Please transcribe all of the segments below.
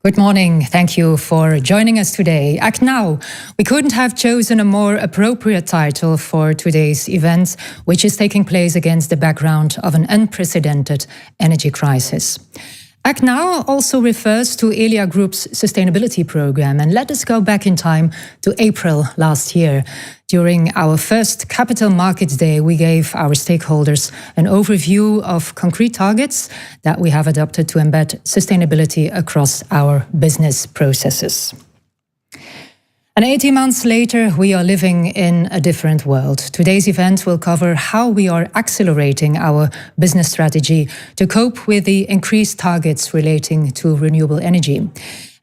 Good morning. Thank you for joining us today. ActNow. We couldn't have chosen a more appropriate title for today's event, which is taking place against the background of an unprecedented energy crisis. ActNow also refers to Elia Group's sustainability program, and let us go back in time to April last year. During our first Capital Markets Day, we gave our stakeholders an overview of concrete targets that we have adopted to embed sustainability across our business processes. And 18 months later, we are living in a different world. Today's event will cover how we are accelerating our business strategy to cope with the increased targets relating to renewable energy.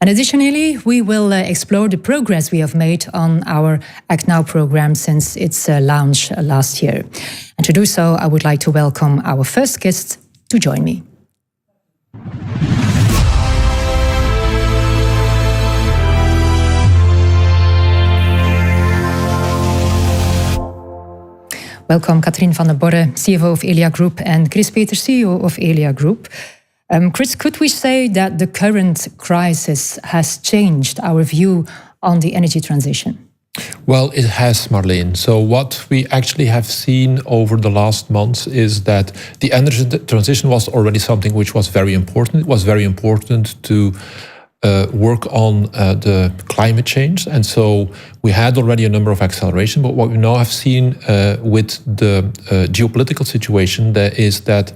And additionally, we will explore the progress we have made on our ActNow program since its launch last year. And to do so, I would like to welcome our first guest to join me. Welcome, Katrien van der Borre, CFO of Elia Group, and Chris Peter, CEO of Elia Group. Chris, could we say that the current crisis has changed our view on the energy transition? Well, it has, Marleen. So what we actually have seen over the last months is that the energy transition was already something which was very important. It was very important to work on the climate change. And so we had already a number of acceleration, but what we now have seen with the geopolitical situation there is that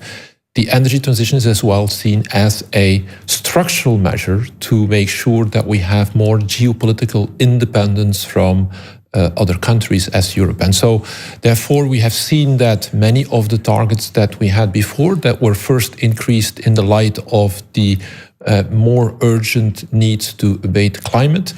the energy transition is as well seen as a structural measure to make sure that we have more geopolitical independence from other countries as Europe. And so therefore we have seen that many of the targets that we had before that were first increased in the light of the more urgent needs to abate climate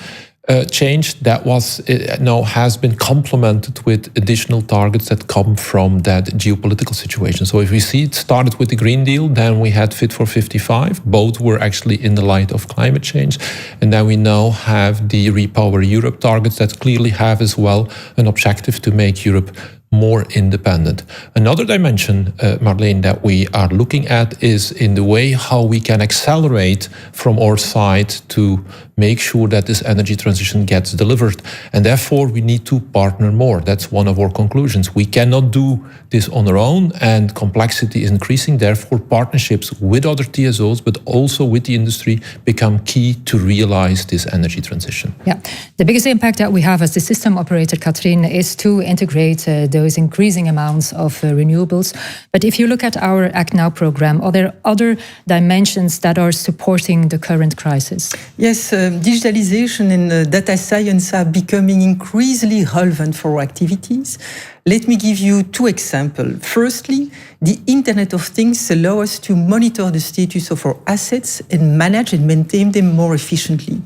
change, that was now has been complemented with additional targets that come from that geopolitical situation. So if we see it started with the Green Deal, then we had Fit for 55. Both were actually in the light of climate change. And then we now have the Repower Europe targets that clearly have as well an objective to make Europe more independent. Another dimension, Marleen, that we are looking at is in the way how we can accelerate from our side to make sure that this energy transition gets delivered. And therefore, we need to partner more. That's one of our conclusions. We cannot do this on our own, and complexity is increasing. Therefore, partnerships with other TSOs, but also with the industry, become key to realize this energy transition. Yeah, the biggest impact that we have as the system operator, Katrien, is to integrate those increasing amounts of renewables. But if you look at our ActNow program, are there other dimensions that are supporting the current crisis? Yes, digitalization and data science are becoming increasingly relevant for our activities. Let me give you two examples. Firstly, the Internet of Things allows us to monitor the status of our assets and manage and maintain them more efficiently.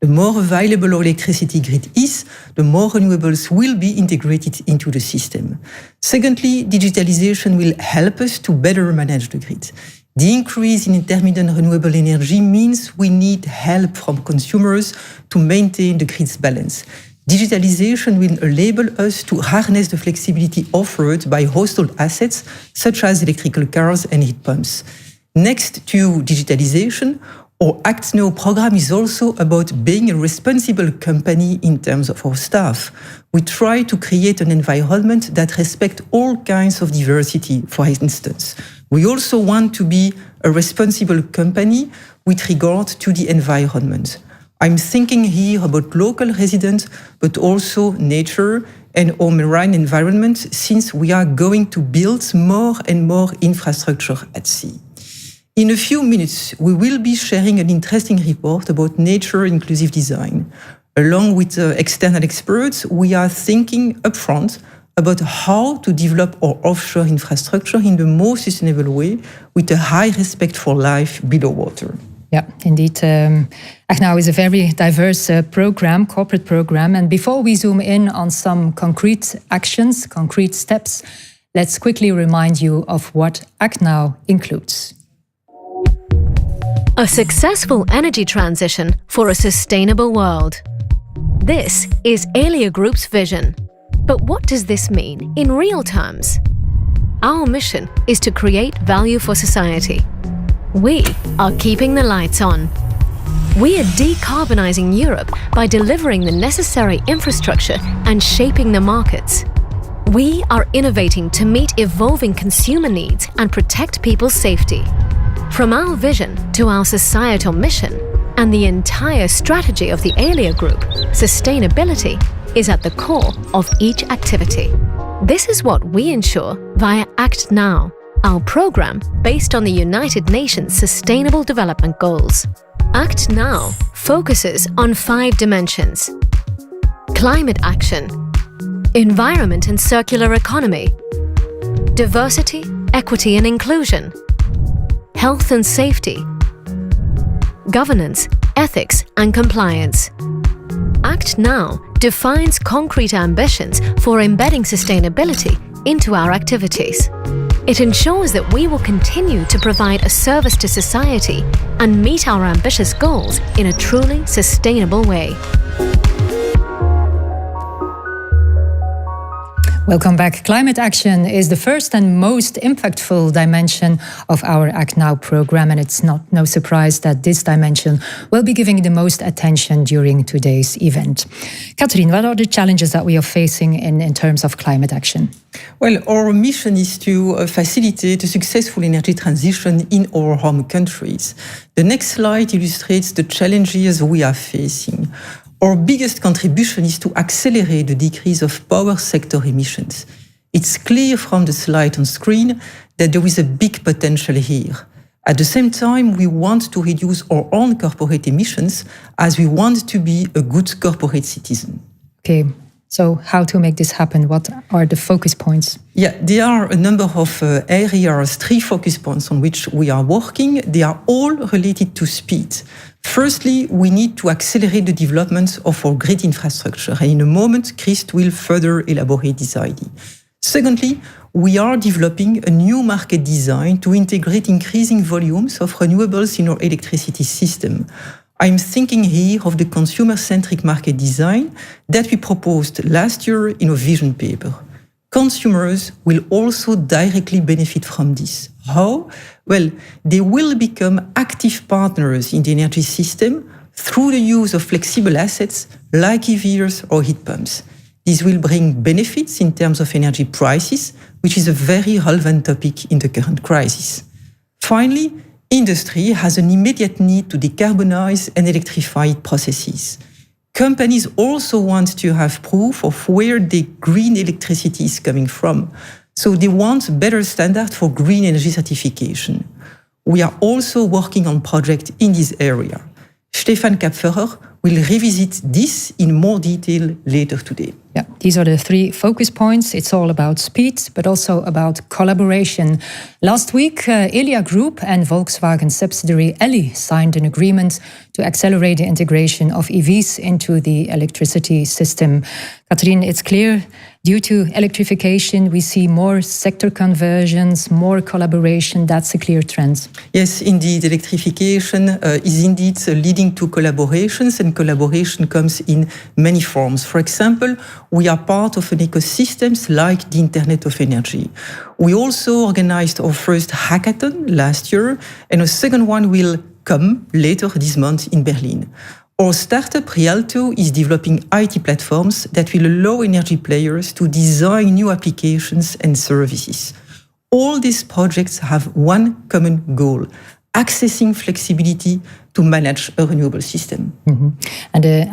The more available our electricity grid is, the more renewables will be integrated into the system. Secondly, digitalization will help us to better manage the grid. The increase in intermittent renewable energy means we need help from consumers to maintain the grid's balance. Digitalization will enable us to harness the flexibility offered by household assets such as electrical cars and heat pumps. Next to digitalization, our ActNow program is also about being a responsible company in terms of our staff. We try to create an environment that respects all kinds of diversity, for instance. We also want to be a responsible company with regard to the environment. I'm thinking here about local residents, but also nature and our marine environment, since we are going to build more and more infrastructure at sea. In a few minutes, we will be sharing an interesting report about nature-inclusive design. Along with external experts, we are thinking upfront about how to develop our offshore infrastructure in the most sustainable way with a high respect for life below water. Yeah, indeed. ActNow is a very diverse corporate program. And before we zoom in on some concrete actions, concrete steps, let's quickly remind you of what ActNow includes. A successful energy transition for a sustainable world. This is Elia Group's vision. But what does this mean in real terms? Our mission is to create value for society. We are keeping the lights on. We are decarbonizing Europe by delivering the necessary infrastructure and shaping the markets. We are innovating to meet evolving consumer needs and protect people's safety. From our vision to our societal mission and the entire strategy of the Elia Group, sustainability is at the core of each activity. This is what we ensure via ActNow, our program based on the United Nations Sustainable Development Goals. ActNow focuses on 5 dimensions: climate action, environment and circular economy, diversity, equity and inclusion, health and safety, governance, ethics and compliance. ActNow defines concrete ambitions for embedding sustainability into our activities. It ensures that we will continue to provide a service to society and meet our ambitious goals in a truly sustainable way. Welcome back. Climate action is the first and most impactful dimension of our ActNow program, and it's no surprise that this dimension will be giving the most attention during today's event. Catherine, what are the challenges that we are facing in terms of climate action? Well, our mission is to facilitate a successful energy transition in our home countries. The next slide illustrates the challenges we are facing. Our biggest contribution is to accelerate the decrease of power sector emissions. It's clear from the slide on screen that there is a big potential here. At the same time, we want to reduce our own corporate emissions as we want to be a good corporate citizen. Okay, so how to make this happen? What are the focus points? Yeah, there are a number of areas, 3 focus points on which we are working. They are all related to speed. Firstly, we need to accelerate the development of our grid infrastructure. And in a moment, Christ will further elaborate this idea. Secondly, we are developing a new market design to integrate increasing volumes of renewables in our electricity system. I'm thinking here of the consumer-centric market design that we proposed last year in a vision paper. Consumers will also directly benefit from this. How? Well, they will become active partners in the energy system through the use of flexible assets like EVs or heat pumps. This will bring benefits in terms of energy prices, which is a very relevant topic in the current crisis. Finally, industry has an immediate need to decarbonize and electrify processes. Companies also want to have proof of where the green electricity is coming from. So they want better standard for green energy certification. We are also working on projects in this area. Stefan Kapferer will revisit this in more detail later today. Yeah, these are the 3 focus points. It's all about speed, but also about collaboration. Last week, Elia Group and Volkswagen subsidiary Elli signed an agreement to accelerate the integration of EVs into the electricity system. Catherine, it's clear, due to electrification, we see more sector conversions, more collaboration. That's a clear trend. Yes, indeed. Electrification is indeed leading to collaborations, and collaboration comes in many forms. For example, we are part of an ecosystem like the Internet of Energy. We also organized our first hackathon last year, and a second one will come later this month in Berlin. Our startup Rialto is developing IT platforms that will allow energy players to design new applications and services. All these projects have one common goal: accessing flexibility to manage a renewable system. Mm-hmm. And the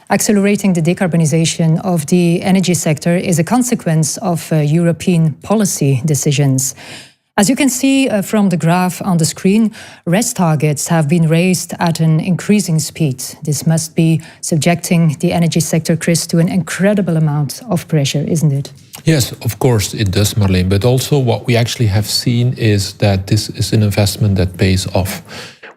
accelerating the decarbonization of the energy sector is a consequence of European policy decisions. As you can see from the graph on the screen, RES targets have been raised at an increasing speed. This must be subjecting the energy sector, Chris, to an incredible amount of pressure, isn't it? Yes, of course it does, Marleen. But also what we actually have seen is that this is an investment that pays off.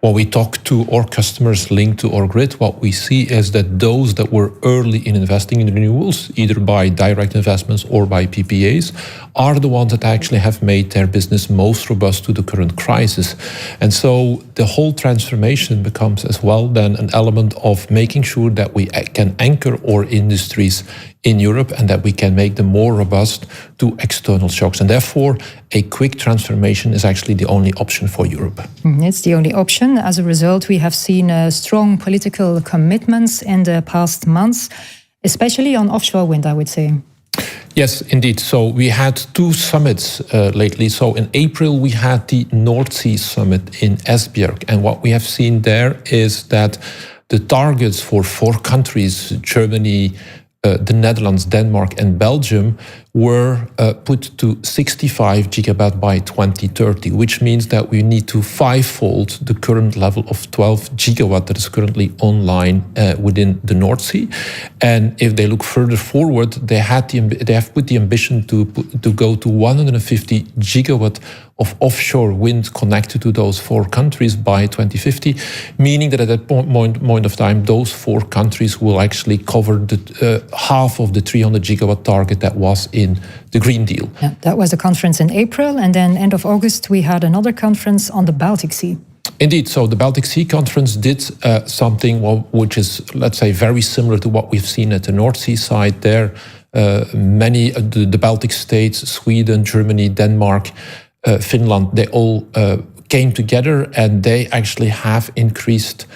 When we talk to our customers linked to our grid, what we see is that those that were early in investing in renewables, either by direct investments or by PPAs, are the ones that actually have made their business most robust to the current crisis. And so the whole transformation becomes as well then an element of making sure that we can anchor our industries in Europe, and that we can make them more robust to external shocks. And therefore, a quick transformation is actually the only option for Europe. It's the only option. As a result, we have seen strong political commitments in the past months, especially on offshore wind, I would say. Yes, indeed. So we had two summits lately. So in April, we had the North Sea Summit in Esbjerg. And what we have seen there is that the targets for 4 countries, Germany, the Netherlands, Denmark, and Belgium, were put to 65 gigawatt by 2030, which means that we need to 5-fold the current level of 12 gigawatt that is currently online within the North Sea. And if they look further forward, they have put the ambition to go to 150 gigawatt of offshore wind connected to those 4 countries by 2050, meaning that at that point of time, those 4 countries will actually cover the half of the 300 gigawatt target that was in the Green Deal. Yeah, that was a conference in April, and then end of August we had another conference on the Baltic Sea. Indeed, so the Baltic Sea Conference did something which is, let's say, very similar to what we've seen at the North Sea side there. Many of the Baltic states, Sweden, Germany, Denmark, Finland, they all came together, and they actually have increased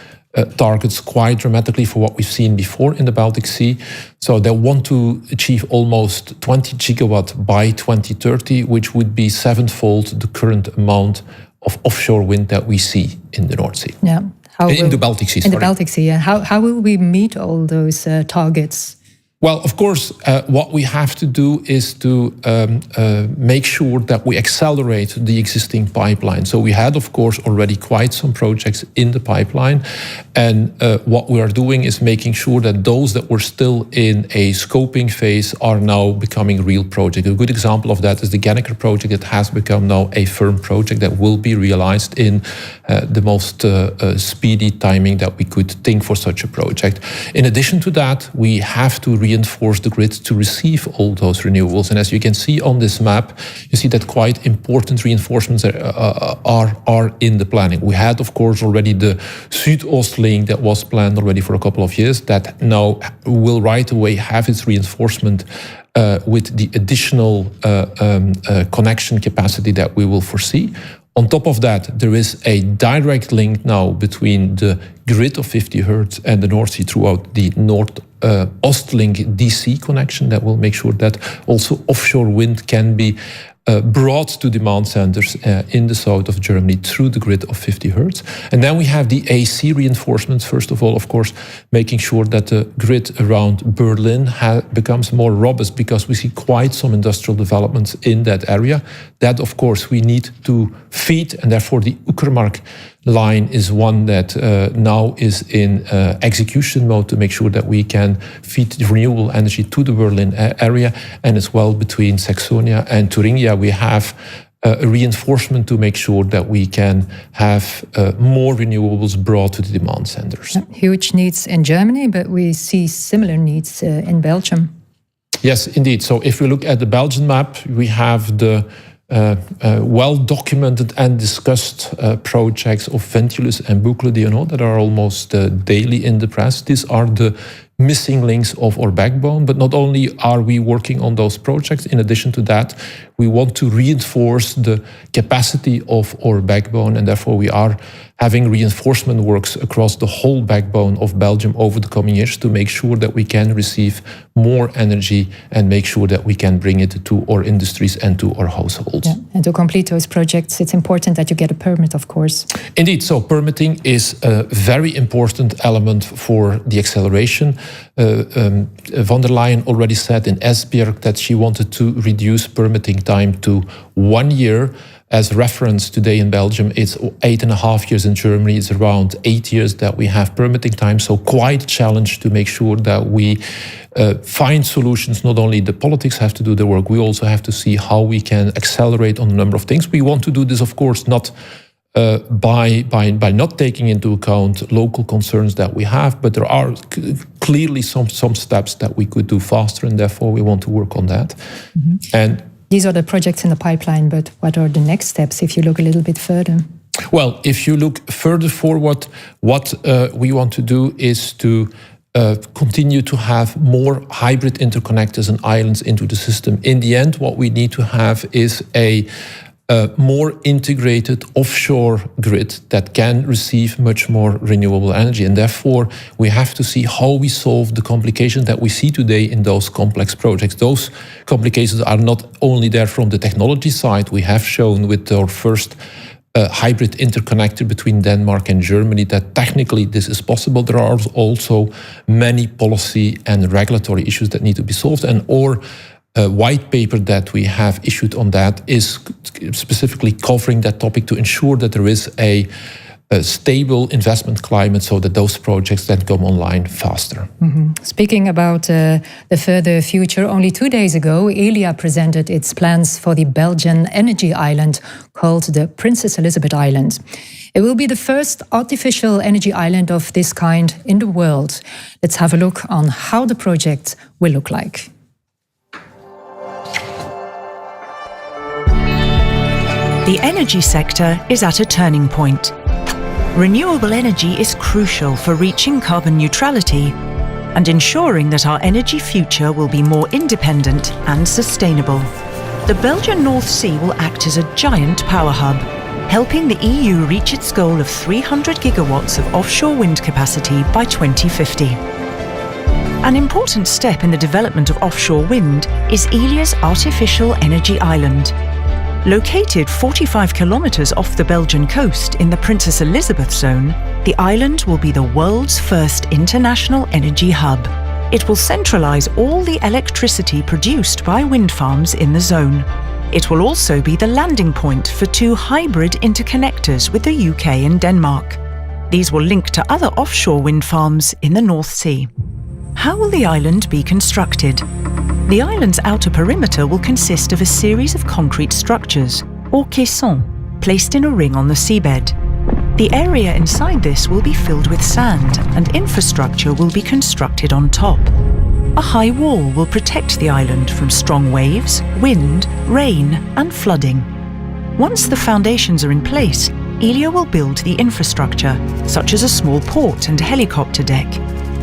targets quite dramatically for what we've seen before in the Baltic Sea. So they want to achieve almost 20 gigawatt by 2030, which would be 7-fold the current amount of offshore wind that we see in the North Sea. Yeah, in the Baltic Sea. In the Baltic Sea, yeah. How will we meet all those targets? Well, of course, what we have to do is to make sure that we accelerate the existing pipeline. So we had, of course, already quite some projects in the pipeline. And what we are doing is making sure that those that were still in a scoping phase are now becoming real projects. A good example of that is the Genneker project that has become now a firm project that will be realized in the most speedy timing that we could think for such a project. In addition to that, we have to reinforce the grid to receive all those renewables. And as you can see on this map, you see that quite important reinforcements are in the planning. We had, of course, already the Zuidoost link that was planned already for a couple of years that now will right away have its reinforcement with the additional connection capacity that we will foresee. On top of that, there is a direct link now between the grid of 50 Hertz and the North Sea throughout the North-Ostlink DC connection that will make sure that also offshore wind can be brought to demand centers in the south of Germany through the grid of 50 Hertz. And then we have the AC reinforcements. First of all, of course, making sure that the grid around Berlin becomes more robust, because we see quite some industrial developments in that area. That, of course, we need to feed, and therefore the Uckermark line is one that now is in execution mode to make sure that we can feed renewable energy to the Berlin area, and as well between Saxonia and Thuringia we have a reinforcement to make sure that we can have more renewables brought to the demand centers. Huge needs in Germany, but we see similar needs in Belgium. Yes, indeed. So if we look at the Belgian map, we have the well-documented and discussed projects of Ventilus and Boucle d'Hainaut that are almost daily in the press. These are the missing links of our backbone. But not only are we working on those projects, in addition to that, we want to reinforce the capacity of our backbone, and therefore we are having reinforcement works across the whole backbone of Belgium over the coming years to make sure that we can receive more energy and make sure that we can bring it to our industries and to our households. Yeah. And to complete those projects, it's important that you get a permit, of course. Indeed, so permitting is a very important element for the acceleration. Von der Leyen already said in Esbjerg that she wanted to reduce permitting time to 1 year. As reference, today in Belgium, it's 8.5 years. In Germany, it's around 8 years that we have permitting time. So quite a challenge to make sure that we find solutions. Not only the politics have to do the work, we also have to see how we can accelerate on a number of things. We want to do this, of course, not by not taking into account local concerns that we have, but there are clearly some steps that we could do faster, and therefore we want to work on that. Mm-hmm. And these are the projects in the pipeline, but what are the next steps if you look a little bit further? Well, if you look further forward, what we want to do is to continue to have more hybrid interconnectors and islands into the system. In the end, what we need to have is a more integrated offshore grid that can receive much more renewable energy. And therefore, we have to see how we solve the complications that we see today in those complex projects. Those complications are not only there from the technology side. We have shown with our first hybrid interconnector between Denmark and Germany that technically this is possible. There are also many policy and regulatory issues that need to be solved, and white paper that we have issued on that is specifically covering that topic to ensure that there is a stable investment climate so that those projects then come online faster. Mm-hmm. Speaking about the further future, only 2 days ago, Elia presented its plans for the Belgian energy island called the Princess Elizabeth Island. It will be the first artificial energy island of this kind in the world. Let's have a look on how the project will look like. The energy sector is at a turning point. Renewable energy is crucial for reaching carbon neutrality and ensuring that our energy future will be more independent and sustainable. The Belgian North Sea will act as a giant power hub, helping the EU reach its goal of 300 gigawatts of offshore wind capacity by 2050. An important step in the development of offshore wind is Elia's artificial energy island. Located 45 kilometers off the Belgian coast in the Princess Elizabeth Zone, the island will be the world's first international energy hub. It will centralize all the electricity produced by wind farms in the zone. It will also be the landing point for 2 hybrid interconnectors with the UK and Denmark. These will link to other offshore wind farms in the North Sea. How will the island be constructed? The island's outer perimeter will consist of a series of concrete structures, or caissons, placed in a ring on the seabed. The area inside this will be filled with sand, and infrastructure will be constructed on top. A high wall will protect the island from strong waves, wind, rain, and flooding. Once the foundations are in place, Elia will build the infrastructure, such as a small port and helicopter deck.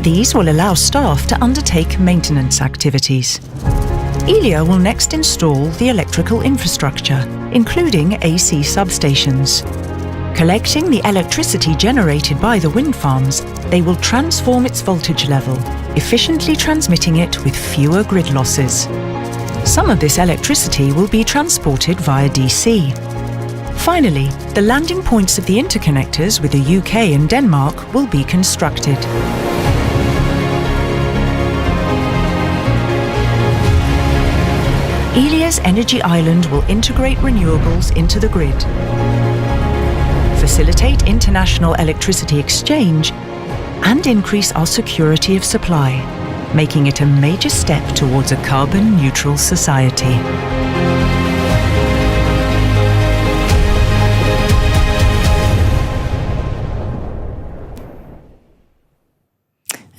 These will allow staff to undertake maintenance activities. Elia will next install the electrical infrastructure, including AC substations. Collecting the electricity generated by the wind farms, they will transform its voltage level, efficiently transmitting it with fewer grid losses. Some of this electricity will be transported via DC. Finally, the landing points of the interconnectors with the UK and Denmark will be constructed. Elia's energy island will integrate renewables into the grid, facilitate international electricity exchange, and increase our security of supply, making it a major step towards a carbon-neutral society.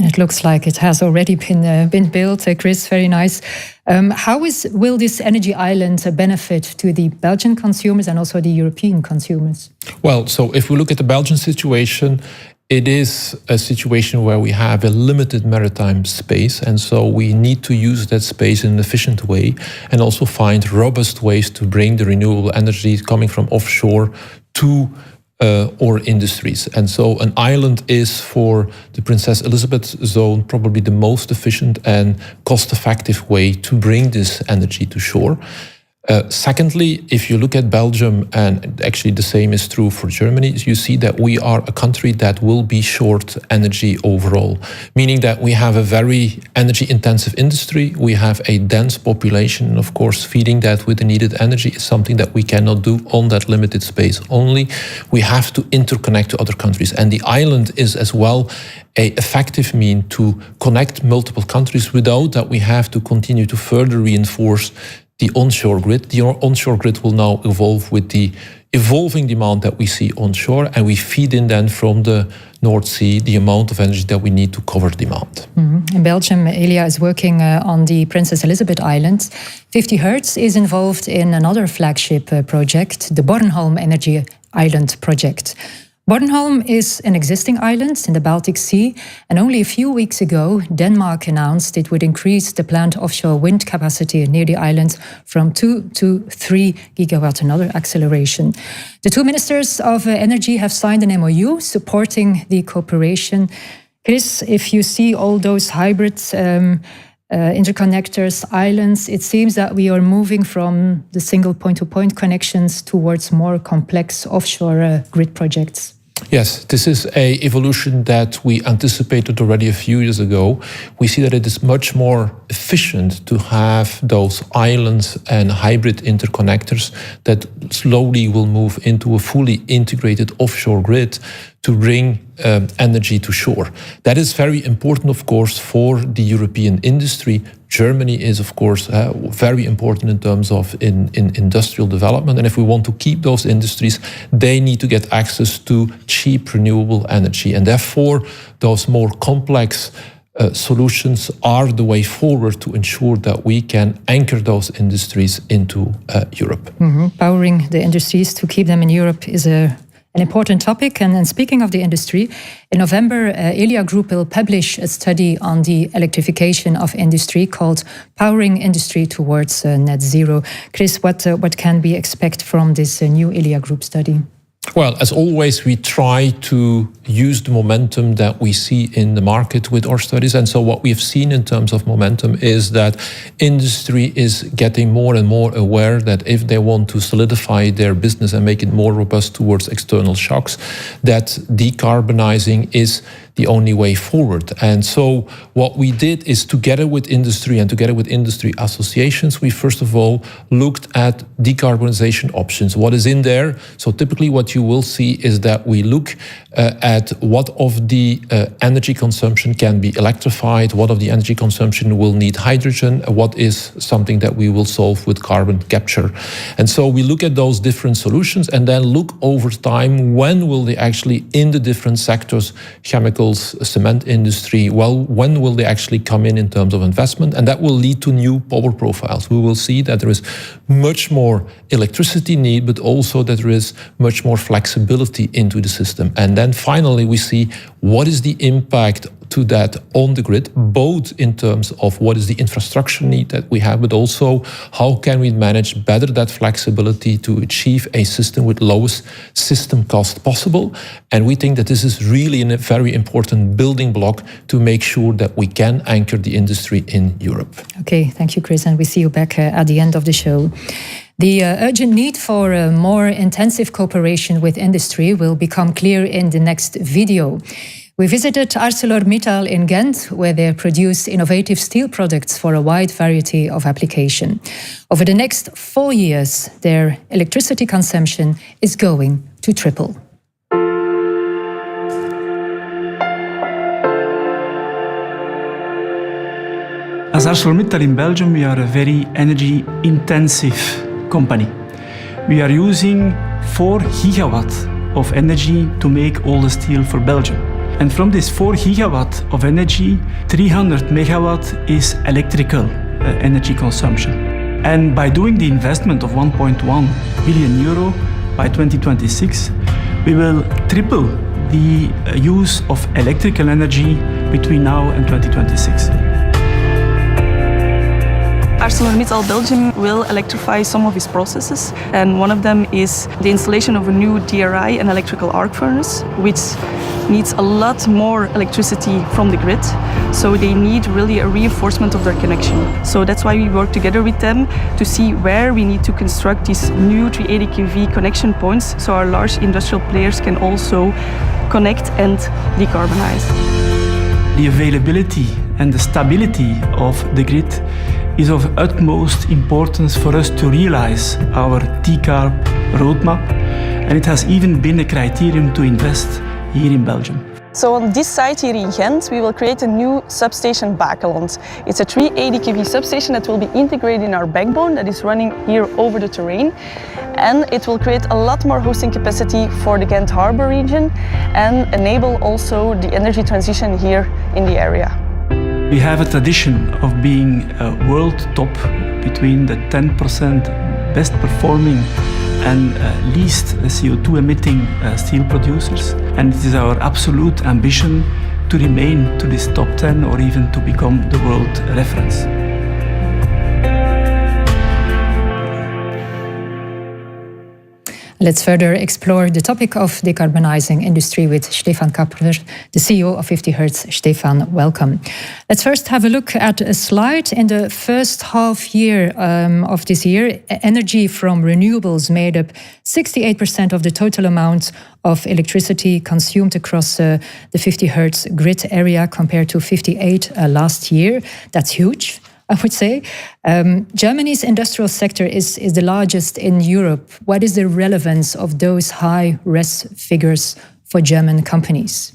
It looks like it has already been built. Chris, very nice. How will this energy island benefit to the Belgian consumers and also the European consumers? Well, so if we look at the Belgian situation, it is a situation where we have a limited maritime space, and so we need to use that space in an efficient way and also find robust ways to bring the renewable energy coming from offshore to or industries. And so an island is, for the Princess Elizabeth Zone, probably the most efficient and cost-effective way to bring this energy to shore. Secondly, if you look at Belgium, and actually the same is true for Germany, you see that we are a country that will be short energy overall, meaning that we have a very energy-intensive industry, we have a dense population, and of course feeding that with the needed energy is something that we cannot do on that limited space only. We have to interconnect to other countries, and the island is as well an effective means to connect multiple countries without that we have to continue to further reinforce the onshore grid. The onshore grid will now evolve with the evolving demand that we see onshore, and we feed in then from the North Sea the amount of energy that we need to cover demand. Mm-hmm. In Belgium, Elia is working on the Princess Elizabeth Island. 50Hertz is involved in another flagship project, the Bornholm Energy Island project. Bornholm is an existing island in the Baltic Sea, and only a few weeks ago, Denmark announced it would increase the planned offshore wind capacity near the island from 2 to 3 gigawatt, another acceleration. The two ministers of energy have signed an MOU supporting the cooperation. Chris, if you see all those hybrids, interconnectors, islands, it seems that we are moving from the single point-to-point connections towards more complex offshore grid projects. Yes, this is an evolution that we anticipated already a few years ago. We see that it is much more efficient to have those islands and hybrid interconnectors that slowly will move into a fully integrated offshore grid to bring energy to shore. That is very important, of course, for the European industry. Germany is, of course, very important in terms of in industrial development. And if we want to keep those industries, they need to get access to cheap renewable energy. And therefore, those more complex solutions are the way forward to ensure that we can anchor those industries into Europe. Powering the industries to keep them in Europe is an important topic. And speaking of the industry, in November, Elia Group will publish a study on the electrification of industry called Powering Industry Towards Net Zero. Chris, what can we expect from this new Elia Group study? Well, as always, we try to use the momentum that we see in the market with our studies. And so what we've seen in terms of momentum is that industry is getting more and more aware that if they want to solidify their business and make it more robust towards external shocks, that decarbonizing is the only way forward. And so what we did is, together with industry and together with industry associations, we first of all looked at decarbonization options. What is in there? So typically what you will see is that we look at what of the energy consumption can be electrified, what of the energy consumption will need hydrogen, what is something that we will solve with carbon capture. And so we look at those different solutions and then look over time, when will they actually, in the different sectors, chemicals, cement industry, well, when will they actually come in terms of investment? And that will lead to new power profiles. We will see that there is much more electricity need, but also that there is much more flexibility into the system. And then finally, we see what is the impact to that on the grid, both in terms of what is the infrastructure need that we have, but also how can we manage better that flexibility to achieve a system with lowest system cost possible. And we think that this is really a very important building block to make sure that we can anchor the industry in Europe. Okay, thank you, Chris, and we see you back at the end of the show. The urgent need for a more intensive cooperation with industry will become clear in the next video. We visited ArcelorMittal in Ghent, where they produce innovative steel products for a wide variety of application. Over the next 4 years, their electricity consumption is going to triple. As ArcelorMittal in Belgium, we are a very energy-intensive company. We are using 4 gigawatt of energy to make all the steel for Belgium. And from this 4 gigawatt of energy, 300 megawatt is electrical energy consumption. And by doing the investment of 1.1 billion euro by 2026, we will triple the use of electrical energy between now and 2026. ArcelorMittal Belgium will electrify some of its processes, and one of them is the installation of a new DRI, an electrical arc furnace, which needs a lot more electricity from the grid, so they need really a reinforcement of their connection. So that's why we work together with them to see where we need to construct these new 380 kV connection points, so our large industrial players can also connect and decarbonize. The availability and the stability of the grid is of utmost importance for us to realize our decarb roadmap, and it has even been a criterion to invest here in Belgium. So on this site here in Ghent, we will create a new substation Bakeland. It's a 380 kV substation that will be integrated in our backbone that is running here over the terrain. And it will create a lot more hosting capacity for the Ghent Harbour region and enable also the energy transition here in the area. We have a tradition of being a world top between the 10% best performing and least CO2 emitting steel producers. And it is our absolute ambition to remain to this top 10 or even to become the world reference. Let's further explore the topic of decarbonizing industry with Stefan Kappler, the CEO of 50Hertz. Stefan, welcome. Let's first have a look at a slide. In the first half year of this year, energy from renewables made up 68% of the total amount of electricity consumed across the 50Hertz grid area compared to 58 last year. That's huge, I would say. Germany's industrial sector is the largest in Europe. What is the relevance of those high RES figures for German companies?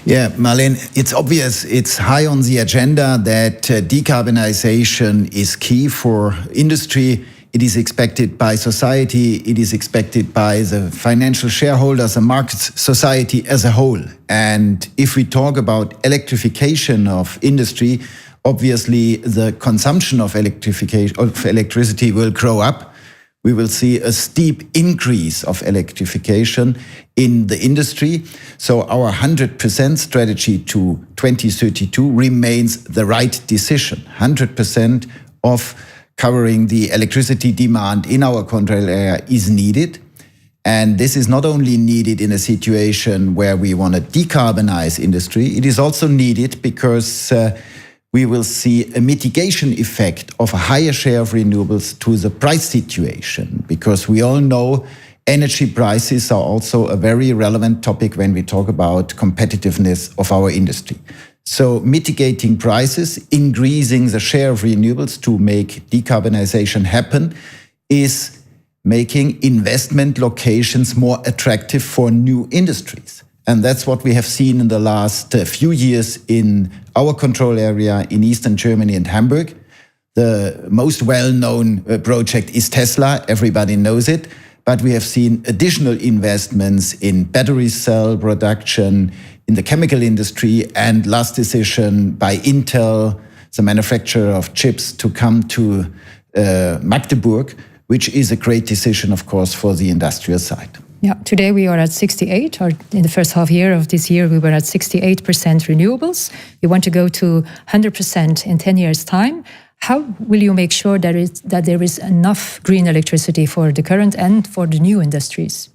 Yeah, Marlene, it's obvious, it's high on the agenda that decarbonization is key for industry. It is expected by society, it is expected by the financial shareholders, the markets, society as a whole. And if we talk about electrification of industry, obviously the consumption of electricity will grow up. We will see a steep increase of electrification in the industry. So our 100% strategy to 2032 remains the right decision. 100% of covering the electricity demand in our control area is needed. And this is not only needed in a situation where we want to decarbonize industry, it is also needed because we will see a mitigation effect of a higher share of renewables to the price situation, because we all know energy prices are also a very relevant topic when we talk about competitiveness of our industry. So mitigating prices, increasing the share of renewables to make decarbonization happen is making investment locations more attractive for new industries. And that's what we have seen in the last few years in our control area in Eastern Germany and Hamburg. The most well-known project is Tesla, everybody knows it, but we have seen additional investments in battery cell production, in the chemical industry, and last decision by Intel, the manufacturer of chips, to come to Magdeburg, which is a great decision, of course, for the industrial side. Yeah, today we are at 68, or in the first half year of this year, we were at 68% renewables. We want to go to 100% in 10 years' time. How will you make sure that there is enough green electricity for the current and for the new industries?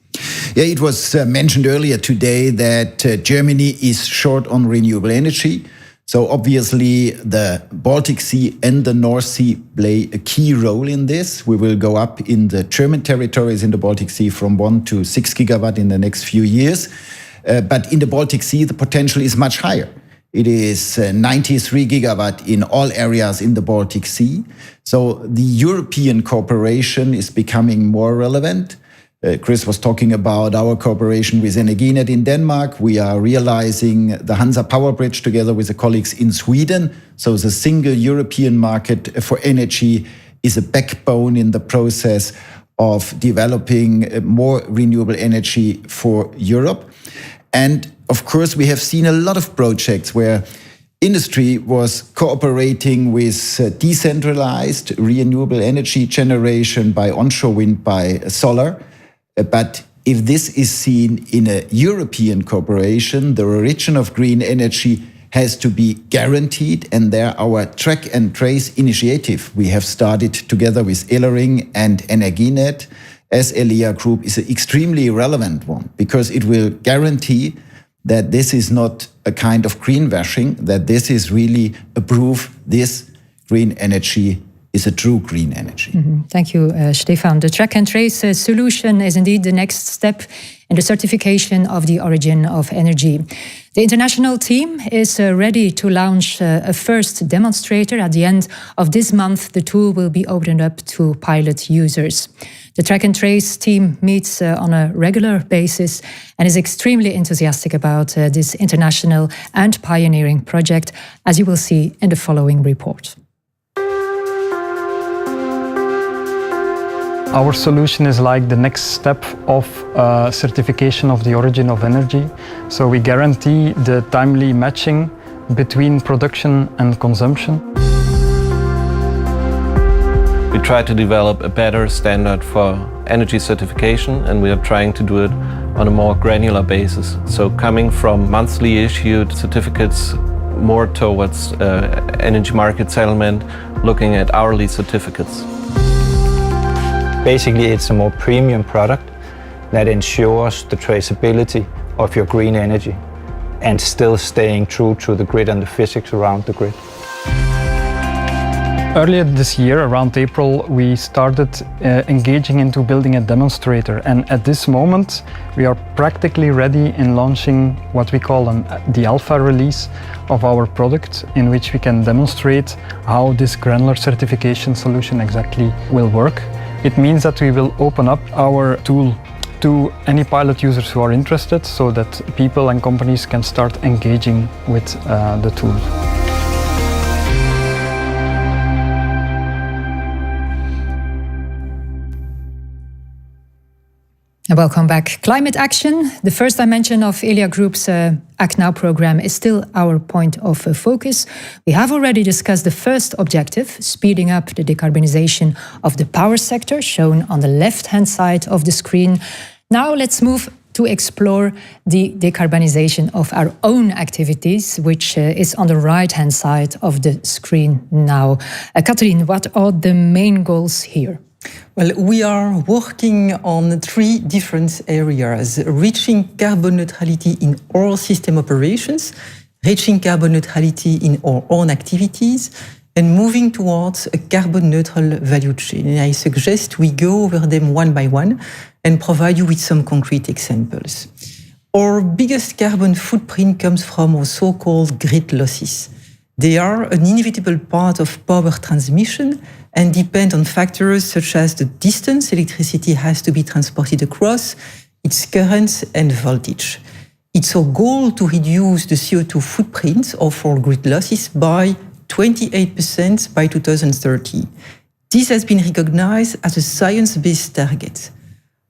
Yeah, it was mentioned earlier today that Germany is short on renewable energy. So obviously the Baltic Sea and the North Sea play a key role in this. We will go up in the German territories in the Baltic Sea from 1 to 6 gigawatt in the next few years. But in the Baltic Sea, the potential is much higher. It is 93 gigawatt in all areas in the Baltic Sea. So the European cooperation is becoming more relevant. Chris was talking about our cooperation with Energinet in Denmark. We are realizing the Hansa Power Bridge together with the colleagues in Sweden. So the single European market for energy is a backbone in the process of developing more renewable energy for Europe. And of course, we have seen a lot of projects where industry was cooperating with decentralized renewable energy generation by onshore wind, by solar. But if this is seen in a European cooperation, the origin of green energy has to be guaranteed. And there our track and trace initiative we have started together with Elering and Energinet as Elia Group is an extremely relevant one, because it will guarantee that this is not a kind of greenwashing, that this is really a proof this green energy is a true green energy. Thank you, Stefan. The track and trace solution is indeed the next step in the certification of the origin of energy. The international team is ready to launch a first demonstrator. At the end of this month, the tool will be opened up to pilot users. The track and trace team meets on a regular basis and is extremely enthusiastic about this international and pioneering project, as you will see in the following report. Our solution is like the next step of certification of the origin of energy. So we guarantee the timely matching between production and consumption. It try to develop a better standard for energy certification, and we are trying to do it on a more granular basis. So coming from monthly issued certificates more towards energy market settlement, looking at hourly certificates. Basically, it's a more premium product that ensures the traceability of your green energy and still staying true to the grid and the physics around the grid. Earlier this year, around April, we started engaging into building a demonstrator, and at this moment we are practically ready in launching what we call the alpha release of our product, in which we can demonstrate how this granular certification solution exactly will work. It means that we will open up our tool to any pilot users who are interested, so that people and companies can start engaging with the tool. Welcome back. Climate action, the first dimension of Elia Group's ActNow program, is still our point of focus. We have already discussed the first objective, speeding up the decarbonization of the power sector, shown on the left-hand side of the screen. Now let's move to explore the decarbonization of our own activities, which is on the right-hand side of the screen now. Catherine, what are the main goals here? Well, we are working on 3 different areas: reaching carbon neutrality in all system operations, reaching carbon neutrality in our own activities, and moving towards a carbon neutral value chain. And I suggest we go over them one by one and provide you with some concrete examples. Our biggest carbon footprint comes from our so-called grid losses. They are an inevitable part of power transmission and depend on factors such as the distance electricity has to be transported across, its currents and voltage. It's our goal to reduce the CO2 footprint of our grid losses by 28% by 2030. This has been recognized as a science-based target.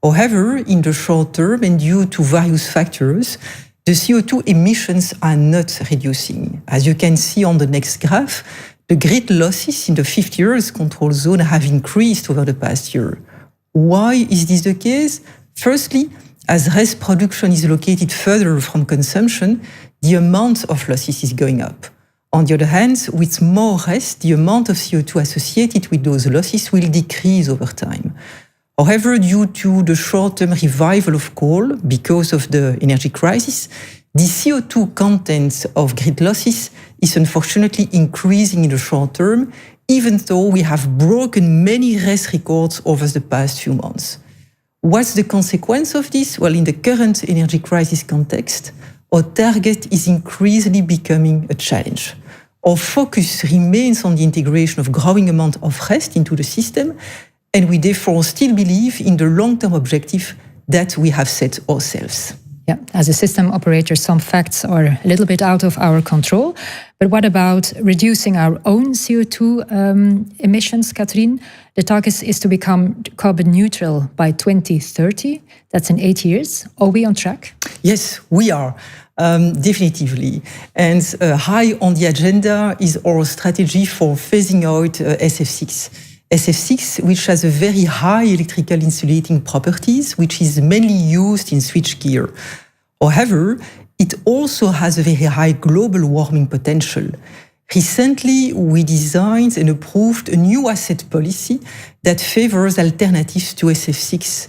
However, in the short term and due to various factors, the CO2 emissions are not reducing. As you can see on the next graph, the grid losses in the 50 years control zone have increased over the past year. Why is this the case? Firstly, as RES production is located further from consumption, the amount of losses is going up. On the other hand, with more RES, the amount of CO2 associated with those losses will decrease over time. However, due to the short-term revival of coal because of the energy crisis, the CO2 content of grid losses is unfortunately increasing in the short term, even though we have broken many RES records over the past few months. What's the consequence of this? Well, in the current energy crisis context, our target is increasingly becoming a challenge. Our focus remains on the integration of growing amount of RES into the system, and we therefore still believe in the long-term objective that we have set ourselves. Yeah, as a system operator, some facts are a little bit out of our control. But what about reducing our own CO2 emissions, Catherine? The target is to become carbon neutral by 2030. That's in 8 years. Are we on track? Yes, we are. Definitively. And high on the agenda is our strategy for phasing out SF6. SF6, which has a very high electrical insulating properties, which is mainly used in switchgear. However, it also has a very high global warming potential. Recently, we designed and approved a new asset policy that favors alternatives to SF6.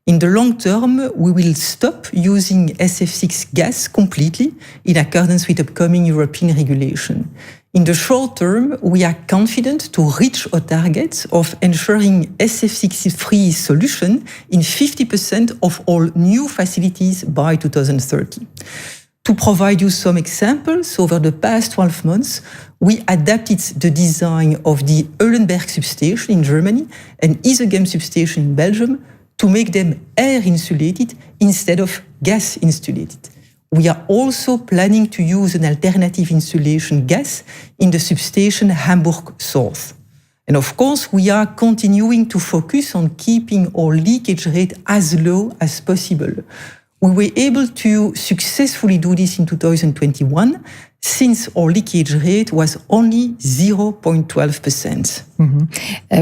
In the long term, we will stop using SF6 gas completely in accordance with upcoming European regulation. In the short term, we are confident to reach our target of ensuring SF6-free solution in 50% of all new facilities by 2030. To provide you some examples, over the past 12 months, we adapted the design of the Eulenberg substation in Germany and Isegem substation in Belgium to make them air-insulated instead of gas-insulated. We are also planning to use an alternative insulation gas in the substation Hamburg South. And of course, we are continuing to focus on keeping our leakage rate as low as possible. We were able to successfully do this in 2021, since our leakage rate was only 0.12%.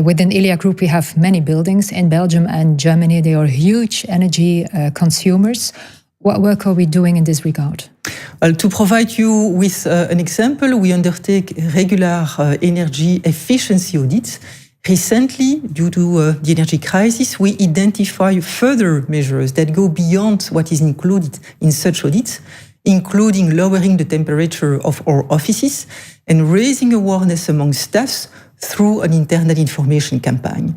Within Elia Group, we have many buildings in Belgium and Germany. They are huge energy consumers. What work are we doing in this regard? Well, to provide you with an example, we undertake regular energy efficiency audits. Recently, due to the energy crisis, we identify further measures that go beyond what is included in such audits, including lowering the temperature of our offices and raising awareness among staffs through an internal information campaign.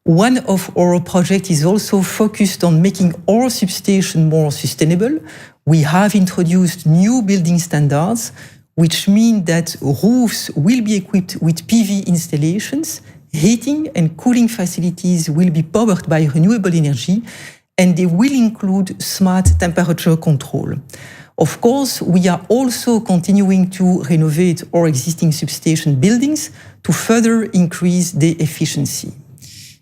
One of our projects is also focused on making our substation more sustainable. We have introduced new building standards, which mean that roofs will be equipped with PV installations, heating and cooling facilities will be powered by renewable energy, and they will include smart temperature control. Of course, we are also continuing to renovate our existing substation buildings to further increase their efficiency.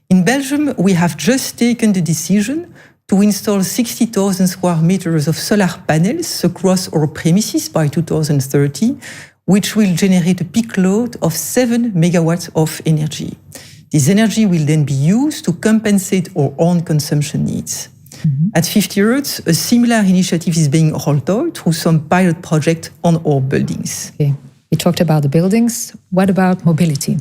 In Belgium, we have just taken the decision to install 60,000 square meters of solar panels across our premises by 2030, which will generate a peak load of 7 megawatts of energy. This energy will then be used to compensate our own consumption needs. At 50Hertz, a similar initiative is being rolled out through some pilot projects on our buildings. Okay. We talked about the buildings. What about mobility?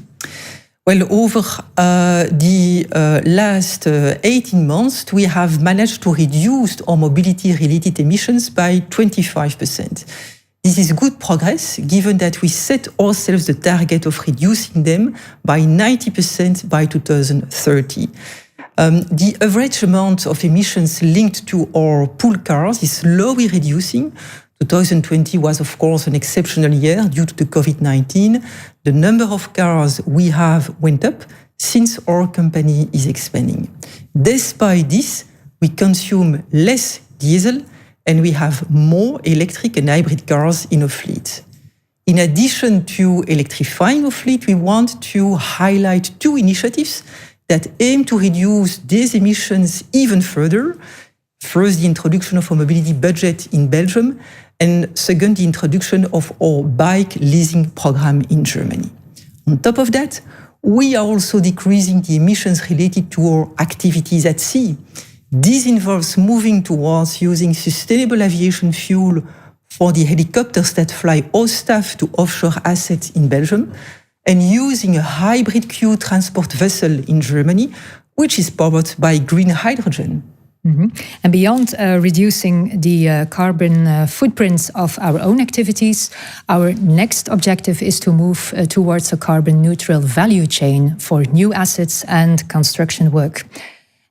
Well, over the last 18 months, we have managed to reduce our mobility-related emissions by 25%. This is good progress, given that we set ourselves the target of reducing them by 90% by 2030. The average amount of emissions linked to our pool cars is slowly reducing. 2020 was, of course, an exceptional year due to the COVID-19. The number of cars we have went up since our company is expanding. Despite this, we consume less diesel and we have more electric and hybrid cars in our fleet. In addition to electrifying our fleet, we want to highlight two initiatives that aim to reduce these emissions even further. First, the introduction of a mobility budget in Belgium, and second, the introduction of our bike leasing program in Germany. On top of that, we are also decreasing the emissions related to our activities at sea. This involves moving towards using sustainable aviation fuel for the helicopters that fly our staff to offshore assets in Belgium, and using a hybrid crew transport vessel in Germany, which is powered by green hydrogen. And beyond reducing the carbon footprints of our own activities, our next objective is to move towards a carbon neutral value chain for new assets and construction work.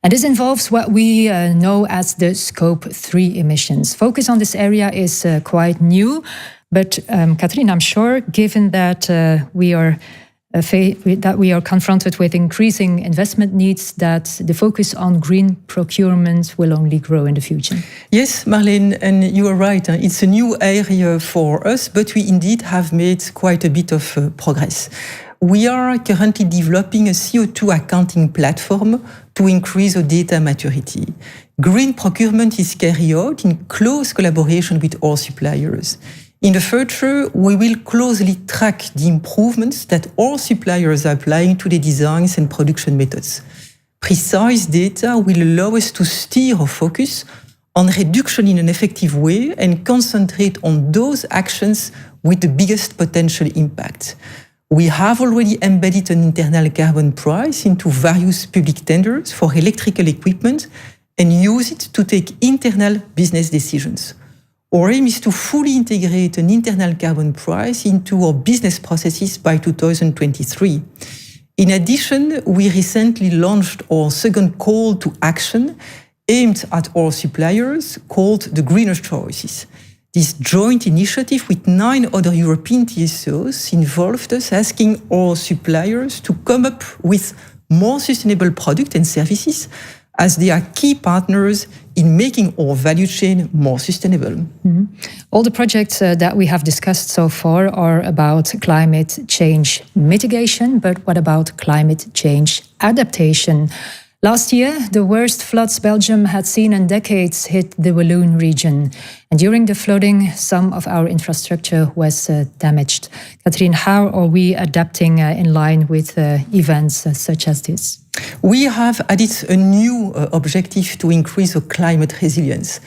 And this involves what we know as the Scope 3 emissions. Focus on this area is quite new, but Catherine, I'm sure, given that we are confronted with increasing investment needs, that the focus on green procurement will only grow in the future. Yes, Marlene, and you are right. It's a new area for us, but we indeed have made quite a bit of progress. We are currently developing a CO2 accounting platform to increase our data maturity. Green procurement is carried out in close collaboration with our suppliers. In the future, we will closely track the improvements that all suppliers are applying to the designs and production methods. Precise data will allow us to steer our focus on reduction in an effective way and concentrate on those actions with the biggest potential impact. We have already embedded an internal carbon price into various public tenders for electrical equipment and use it to take internal business decisions. Our aim is to fully integrate an internal carbon price into our business processes by 2023. In addition, we recently launched our second call to action aimed at our suppliers called the Greener Choices. This joint initiative with 9 other European TSOs involved us asking our suppliers to come up with more sustainable products and services, as they are key partners in making our value chain more sustainable. All the projects that we have discussed so far are about climate change mitigation, but what about climate change adaptation? Last year, the worst floods Belgium had seen in decades hit the Walloon region. And during the flooding, some of our infrastructure was damaged. Catherine, how are we adapting in line with events such as this? We have added a new objective to increase our climate resilience.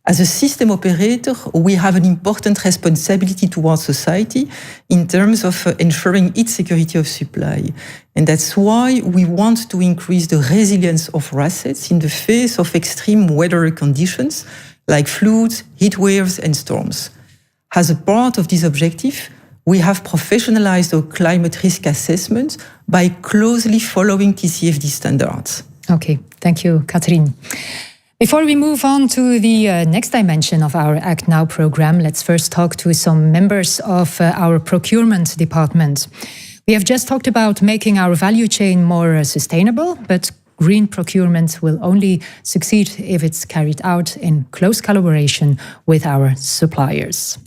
As a system operator, we have an important responsibility towards society in terms of ensuring its security of supply. And that's why we want to increase the resilience of our assets in the face of extreme weather conditions like floods, heat waves, and storms. As a part of this objective, we have professionalized our climate risk assessment by closely following TCFD standards. Okay, thank you, Catherine. Before we move on to the next dimension of our ActNow program, let's first talk to some members of our procurement department. We have just talked about making our value chain more sustainable, but green procurement will only succeed if it's carried out in close collaboration with our suppliers.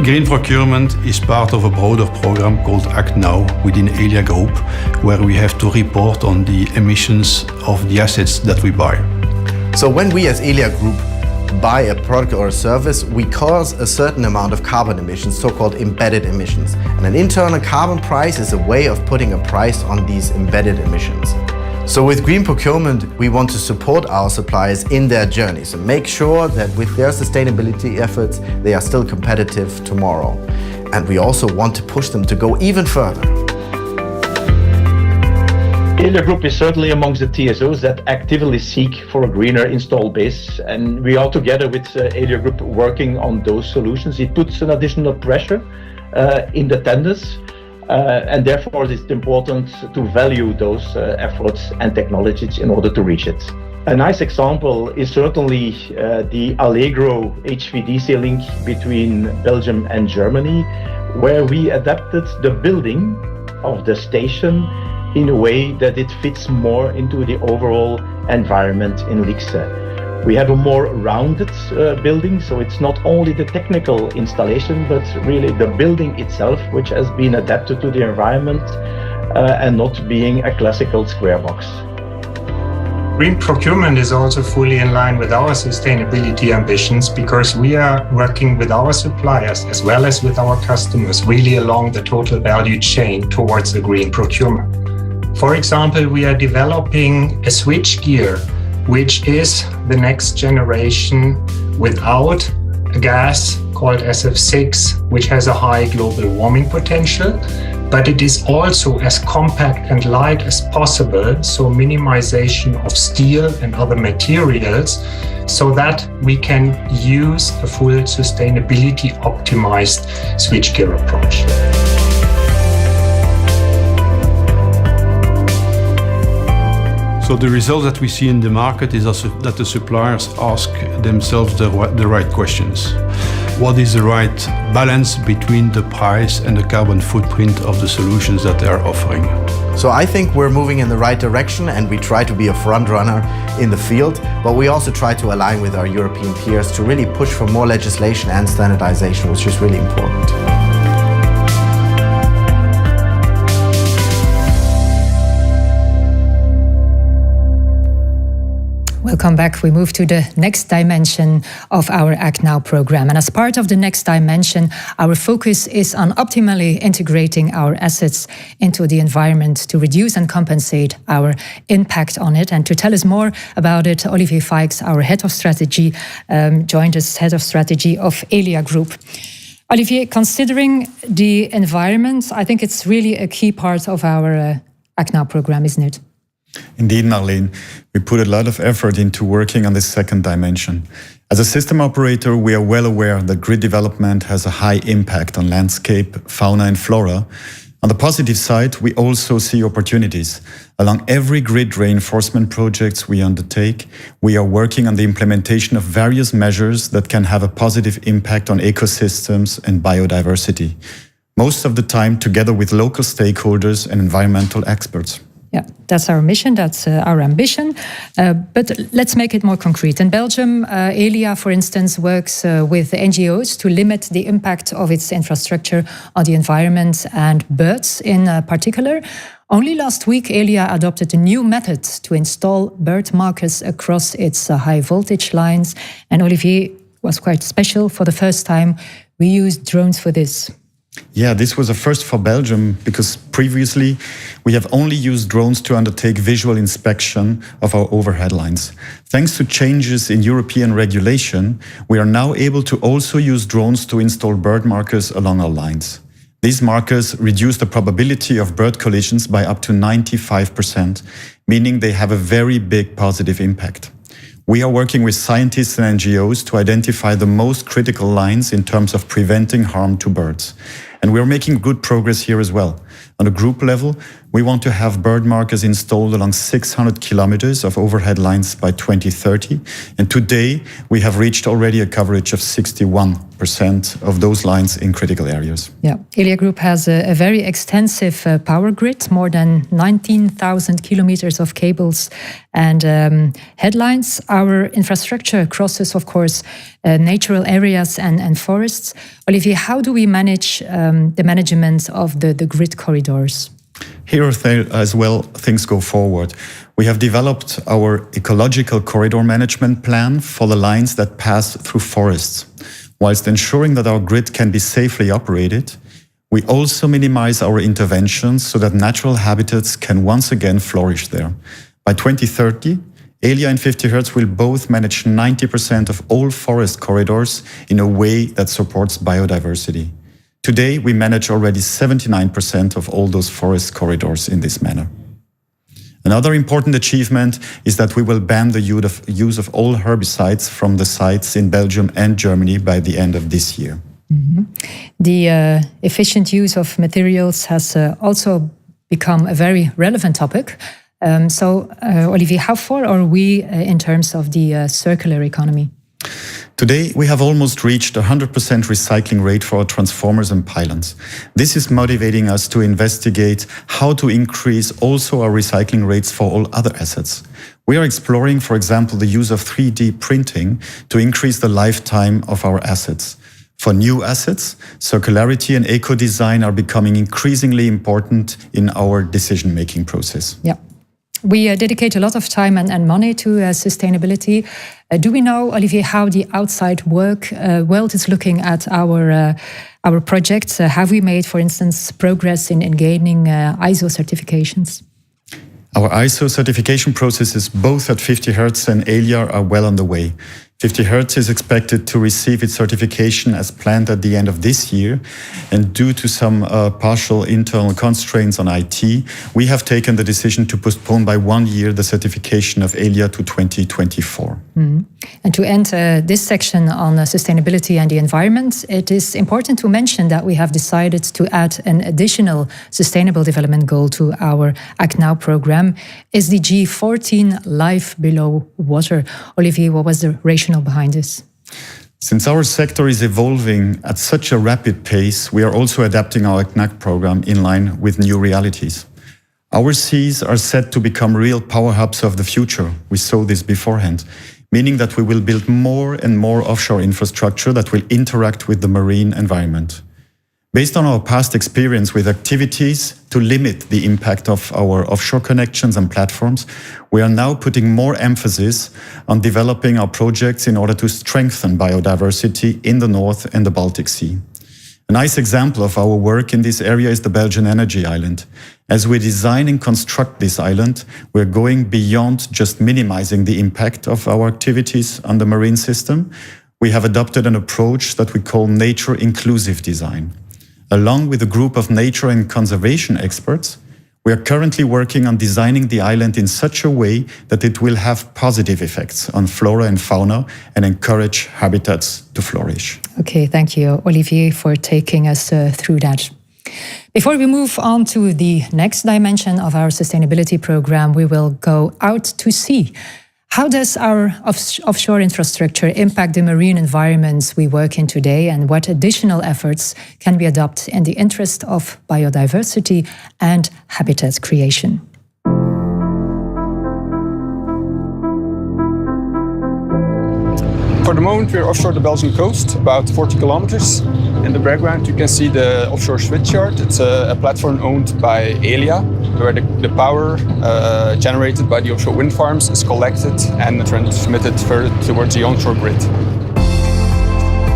Green procurement is part of a broader program called ActNow within Elia Group, where we have to report on the emissions of the assets that we buy. So when we as Elia Group buy a product or a service, we cause a certain amount of carbon emissions, so-called embedded emissions. And an internal carbon price is a way of putting a price on these embedded emissions. So with green procurement, we want to support our suppliers in their journeys and make sure that with their sustainability efforts, they are still competitive tomorrow. And we also want to push them to go even further. Elia Group is certainly amongst the TSOs that actively seek for a greener install base, and we are together with Elia Group working on those solutions. It puts an additional pressure in the tenders. And therefore it is important to value those efforts and technologies in order to reach it. A nice example is certainly the Allegro HVDC link between Belgium and Germany, where we adapted the building of the station in a way that it fits more into the overall environment in Lixhe. We have a more rounded building, so it's not only the technical installation, but really the building itself, which has been adapted to the environment and not being a classical square box. Green procurement is also fully in line with our sustainability ambitions because we are working with our suppliers as well as with our customers really along the total value chain towards the green procurement. For example, we are developing a switchgear which is the next generation without a gas called SF6, which has a high global warming potential, but it is also as compact and light as possible, so minimization of steel and other materials, so that we can use a full sustainability optimized switchgear approach. So the result that we see in the market is that the suppliers ask themselves the right questions. What is the right balance between the price and the carbon footprint of the solutions that they are offering? So I think we're moving in the right direction and we try to be a front runner in the field, but we also try to align with our European peers to really push for more legislation and standardization, which is really important. Welcome back. We move to the next dimension of our ActNow program. And as part of the next dimension, our focus is on optimally integrating our assets into the environment to reduce and compensate our impact on it. And to tell us more about it, Olivier Fikes, our head of strategy, joined us, head of strategy of Elia Group. Olivier, considering the environment, I think it's really a key part of our ActNow program, isn't it? Indeed, Marlene, we put a lot of effort into working on this second dimension. As a system operator, we are well aware that grid development has a high impact on landscape, fauna and flora. On the positive side, we also see opportunities. Along every grid reinforcement projects we undertake, we are working on the implementation of various measures that can have a positive impact on ecosystems and biodiversity, most of the time together with local stakeholders and environmental experts. Yeah, that's our mission, that's our ambition. But let's make it more concrete. In Belgium, Elia, for instance, works with NGOs to limit the impact of its infrastructure on the environment and birds in particular. Only last week, Elia adopted a new method to install bird markers across its high voltage lines. And Olivier, was quite special. For the first time, we used drones for this. Yeah, this was a first for Belgium because previously we have only used drones to undertake visual inspection of our overhead lines. Thanks to changes in European regulation, we are now able to also use drones to install bird markers along our lines. These markers reduce the probability of bird collisions by up to 95%, meaning they have a very big positive impact. We are working with scientists and NGOs to identify the most critical lines in terms of preventing harm to birds. And we are making good progress here as well. On a group level, we want to have bird markers installed along 600 kilometers of overhead lines by 2030. And today, we have reached already a coverage of 61% of those lines in critical areas. Yeah, Elia Group has a very extensive power grid, more than 19,000 kilometers of cables and headlines. Our infrastructure crosses, of course, natural areas and forests. Olivier, how do we manage the management of the grid corridors? Here as well, things go forward. We have developed our ecological corridor management plan for the lines that pass through forests. Whilst ensuring that our grid can be safely operated, we also minimize our interventions so that natural habitats can once again flourish there. By 2030, Elia and 50 Hertz will both manage 90% of all forest corridors in a way that supports biodiversity. Today, we manage already 79% of all those forest corridors in this manner. Another important achievement is that we will ban the use of all herbicides from the sites in Belgium and Germany by the end of this year. Mm-hmm. The efficient use of materials has also become a very relevant topic. Olivier, how far are we in terms of the circular economy? Today, we have almost reached 100% recycling rate for our transformers and pylons. This is motivating us to investigate how to increase also our recycling rates for all other assets. We are exploring, for example, the use of 3D printing to increase the lifetime of our assets. For new assets, circularity and eco-design are becoming increasingly important in our decision-making process. Yeah. We dedicate a lot of time and money to sustainability. Do we know, Olivier, how the outside world is looking at our projects? Have we made, for instance, progress in gaining ISO certifications? Our ISO certification processes, both at 50 Hertz and Elia, are well on the way. 50 Hertz is expected to receive its certification as planned at the end of this year. And due to some partial internal constraints on IT, we have taken the decision to postpone by 1 year the certification of Elia to 2024. Mm-hmm. And to end this section on sustainability and the environment, it is important to mention that we have decided to add an additional sustainable development goal to our ActNow program, SDG 14, Life Below Water. Olivier, what was the rationale behind this? Since our sector is evolving at such a rapid pace, we are also adapting our ActNow program in line with new realities. Our seas are set to become real power hubs of the future. We saw this beforehand, meaning that we will build more and more offshore infrastructure that will interact with the marine environment. Based on our past experience with activities to limit the impact of our offshore connections and platforms, we are now putting more emphasis on developing our projects in order to strengthen biodiversity in the North and the Baltic Sea. A nice example of our work in this area is the Belgian Energy Island. As we design and construct this island, we're going beyond just minimizing the impact of our activities on the marine system. We have adopted an approach that we call nature-inclusive design. Along with a group of nature and conservation experts, we are currently working on designing the island in such a way that it will have positive effects on flora and fauna and encourage habitats to flourish. Okay, thank you, Olivier, for taking us through that. Before we move on to the next dimension of our sustainability program, we will go out to sea. How does our offshore infrastructure impact the marine environments we work in today, and what additional efforts can we adopt in the interest of biodiversity and habitat creation? moment, we're offshore the Belgian coast, about 40 kilometers. In the background, you can see the offshore switchyard. It's a platform owned by Elia, where the power generated by the offshore wind farms is collected and transmitted further towards the onshore grid.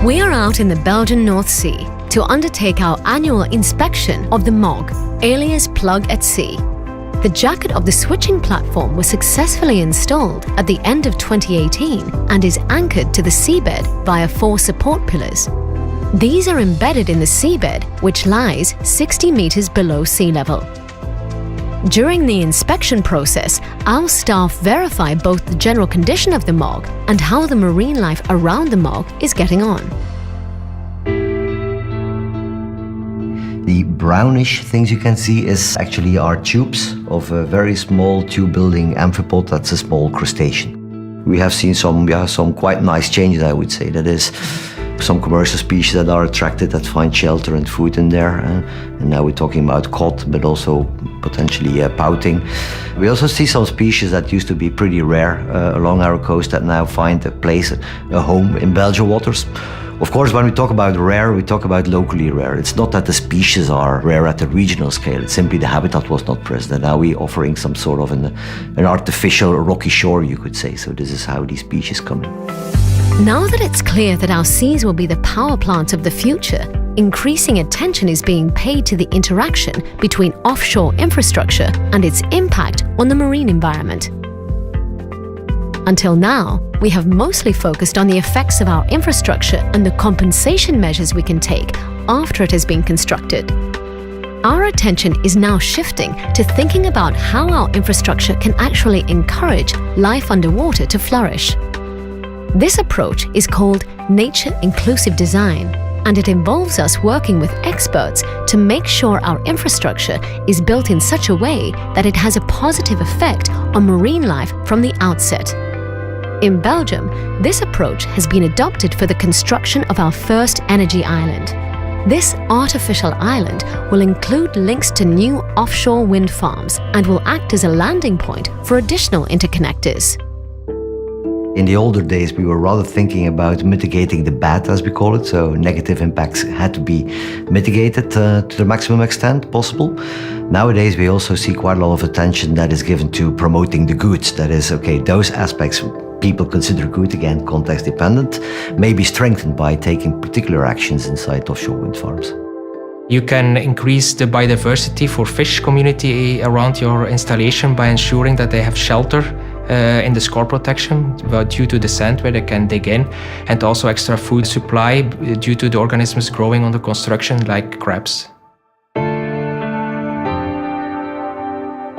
We are out in the Belgian North Sea to undertake our annual inspection of the MOG, Elia's plug at sea. The jacket of the switching platform was successfully installed at the end of 2018 and is anchored to the seabed via 4 support pillars. These are embedded in the seabed, which lies 60 meters below sea level. During the inspection process, our staff verify both the general condition of the MOG and how the marine life around the MOG is getting on. The brownish things you can see is actually our tubes of a very small tube-building amphipod. That's a small crustacean. We have seen some quite nice changes, I would say. That is, some commercial species that are attracted, that find shelter and food in there. And now we're talking about cod, but also potentially pouting. We also see some species that used to be pretty rare along our coast that now find a place, a home in Belgian waters. Of course, when we talk about rare, we talk about locally rare. It's not that the species are rare at the regional scale. It's simply the habitat was not present. And now we're offering some sort of an artificial rocky shore, you could say. So this is how these species come in. Now that it's clear that our seas will be the power plants of the future, increasing attention is being paid to the interaction between offshore infrastructure and its impact on the marine environment. Until now, we have mostly focused on the effects of our infrastructure and the compensation measures we can take after it has been constructed. Our attention is now shifting to thinking about how our infrastructure can actually encourage life underwater to flourish. This approach is called nature-inclusive design, and it involves us working with experts to make sure our infrastructure is built in such a way that it has a positive effect on marine life from the outset. In Belgium, this approach has been adopted for the construction of our first energy island. This artificial island will include links to new offshore wind farms and will act as a landing point for additional interconnectors. In the older days, we were rather thinking about mitigating the bad, as we call it, so negative impacts had to be mitigated to the maximum extent possible. Nowadays, we also see quite a lot of attention that is given to promoting the good. That is, okay, those aspects people consider good, again, context dependent, may be strengthened by taking particular actions inside offshore wind farms. You can increase the biodiversity for fish community around your installation by ensuring that they have shelter in the score protection due to the sand where they can dig in, and also extra food supply due to the organisms growing on the construction like crabs.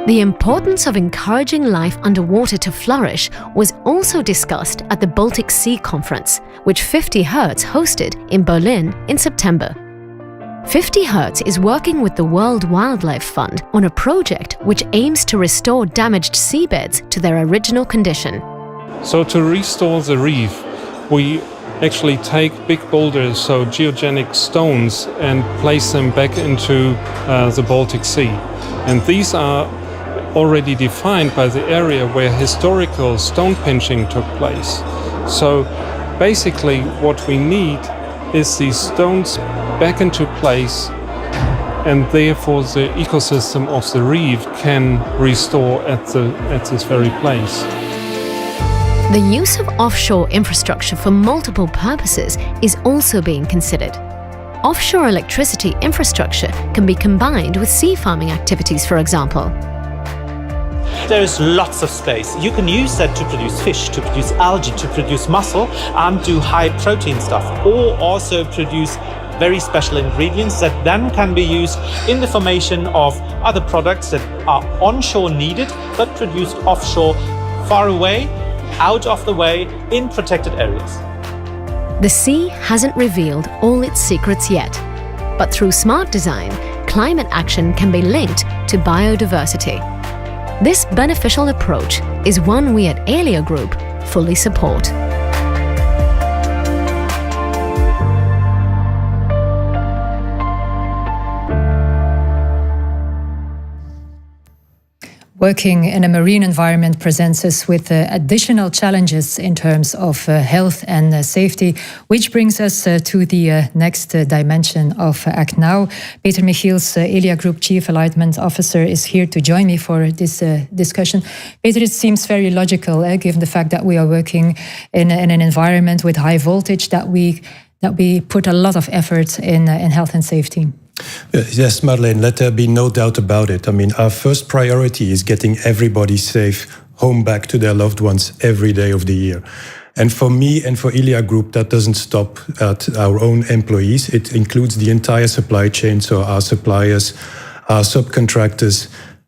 The importance of encouraging life underwater to flourish was also discussed at the Baltic Sea Conference, which 50 Hertz hosted in Berlin in September. 50 Hertz is working with the World Wildlife Fund on a project which aims to restore damaged seabeds to their original condition. So to restore the reef, we actually take big boulders, so geogenic stones, and place them back into the Baltic Sea. And these are already defined by the area where historical stone pinching took place. So basically what we need is these stones back into place, and therefore the ecosystem of the reef can restore at this very place. The use of offshore infrastructure for multiple purposes is also being considered. Offshore electricity infrastructure can be combined with sea farming activities, for example. There's lots of space. You can use that to produce fish, to produce algae, to produce mussel, and do high protein stuff, or also produce very special ingredients that then can be used in the formation of other products that are onshore needed, but produced offshore, far away, out of the way, in protected areas. The sea hasn't revealed all its secrets yet, but through smart design, climate action can be linked to biodiversity. This beneficial approach is one we at Elia Group fully support. Working in a marine environment presents us with additional challenges in terms of health and safety, which brings us to the next dimension of ActNow. Peter Michiels, Elia Group Chief Alignment Officer, is here to join me for this discussion. Peter, it seems very logical, given the fact that we are working in an environment with high voltage, that we put a lot of effort in health and safety. Yes, Marlene, let there be no doubt about it. I mean, our first priority is getting everybody safe home back to their loved ones every day of the year. And for me and for Elia Group, that doesn't stop at our own employees. It includes the entire supply chain, so our suppliers, our subcontractors.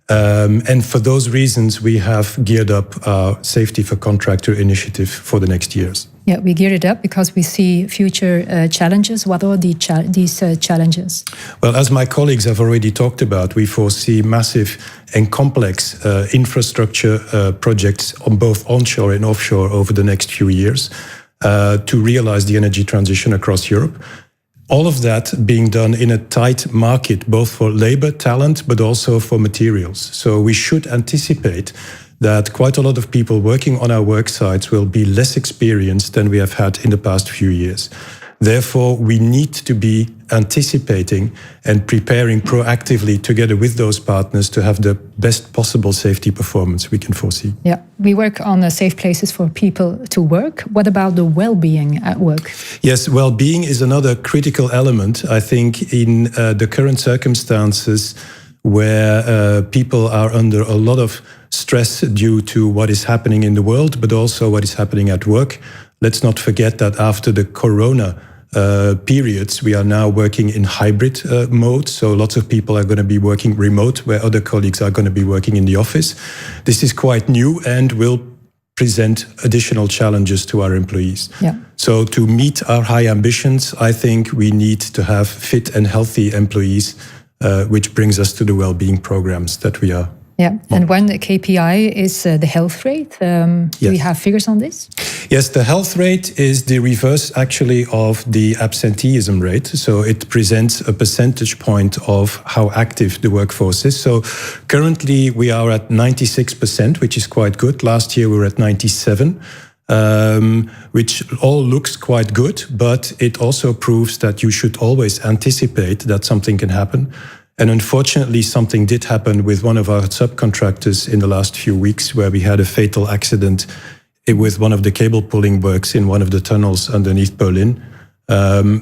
And for those reasons, we have geared up our Safety for Contractor initiative for the next years. Yeah, we geared it up because we see future challenges. What are these challenges? Well, as my colleagues have already talked about, we foresee massive and complex infrastructure projects on both onshore and offshore over the next few years to realize the energy transition across Europe. All of that being done in a tight market, both for labor, talent, but also for materials. So we should anticipate that quite a lot of people working on our work sites will be less experienced than we have had in the past few years. Therefore, we need to be anticipating and preparing proactively together with those partners to have the best possible safety performance we can foresee. Yeah, we work on safe places for people to work. What about the well-being at work? Yes, well-being is another critical element. I think in the current circumstances where people are under a lot of stress due to what is happening in the world, but also what is happening at work. Let's not forget that after the corona periods, we are now working in hybrid mode. So lots of people are going to be working remote, where other colleagues are going to be working in the office. This is quite new and will present additional challenges to our employees. Yeah. So to meet our high ambitions, I think we need to have fit and healthy employees, which brings us to the well-being programs that we are. Yeah, and one KPI is the health rate. Do we have figures on this? Yes, the health rate is the reverse actually of the absenteeism rate. So it presents a percentage point of how active the workforce is. So currently we are at 96%, which is quite good. Last year we were at 97%. Which all looks quite good, but it also proves that you should always anticipate that something can happen. And unfortunately, something did happen with one of our subcontractors in the last few weeks, where we had a fatal accident with one of the cable pulling works in one of the tunnels underneath Berlin.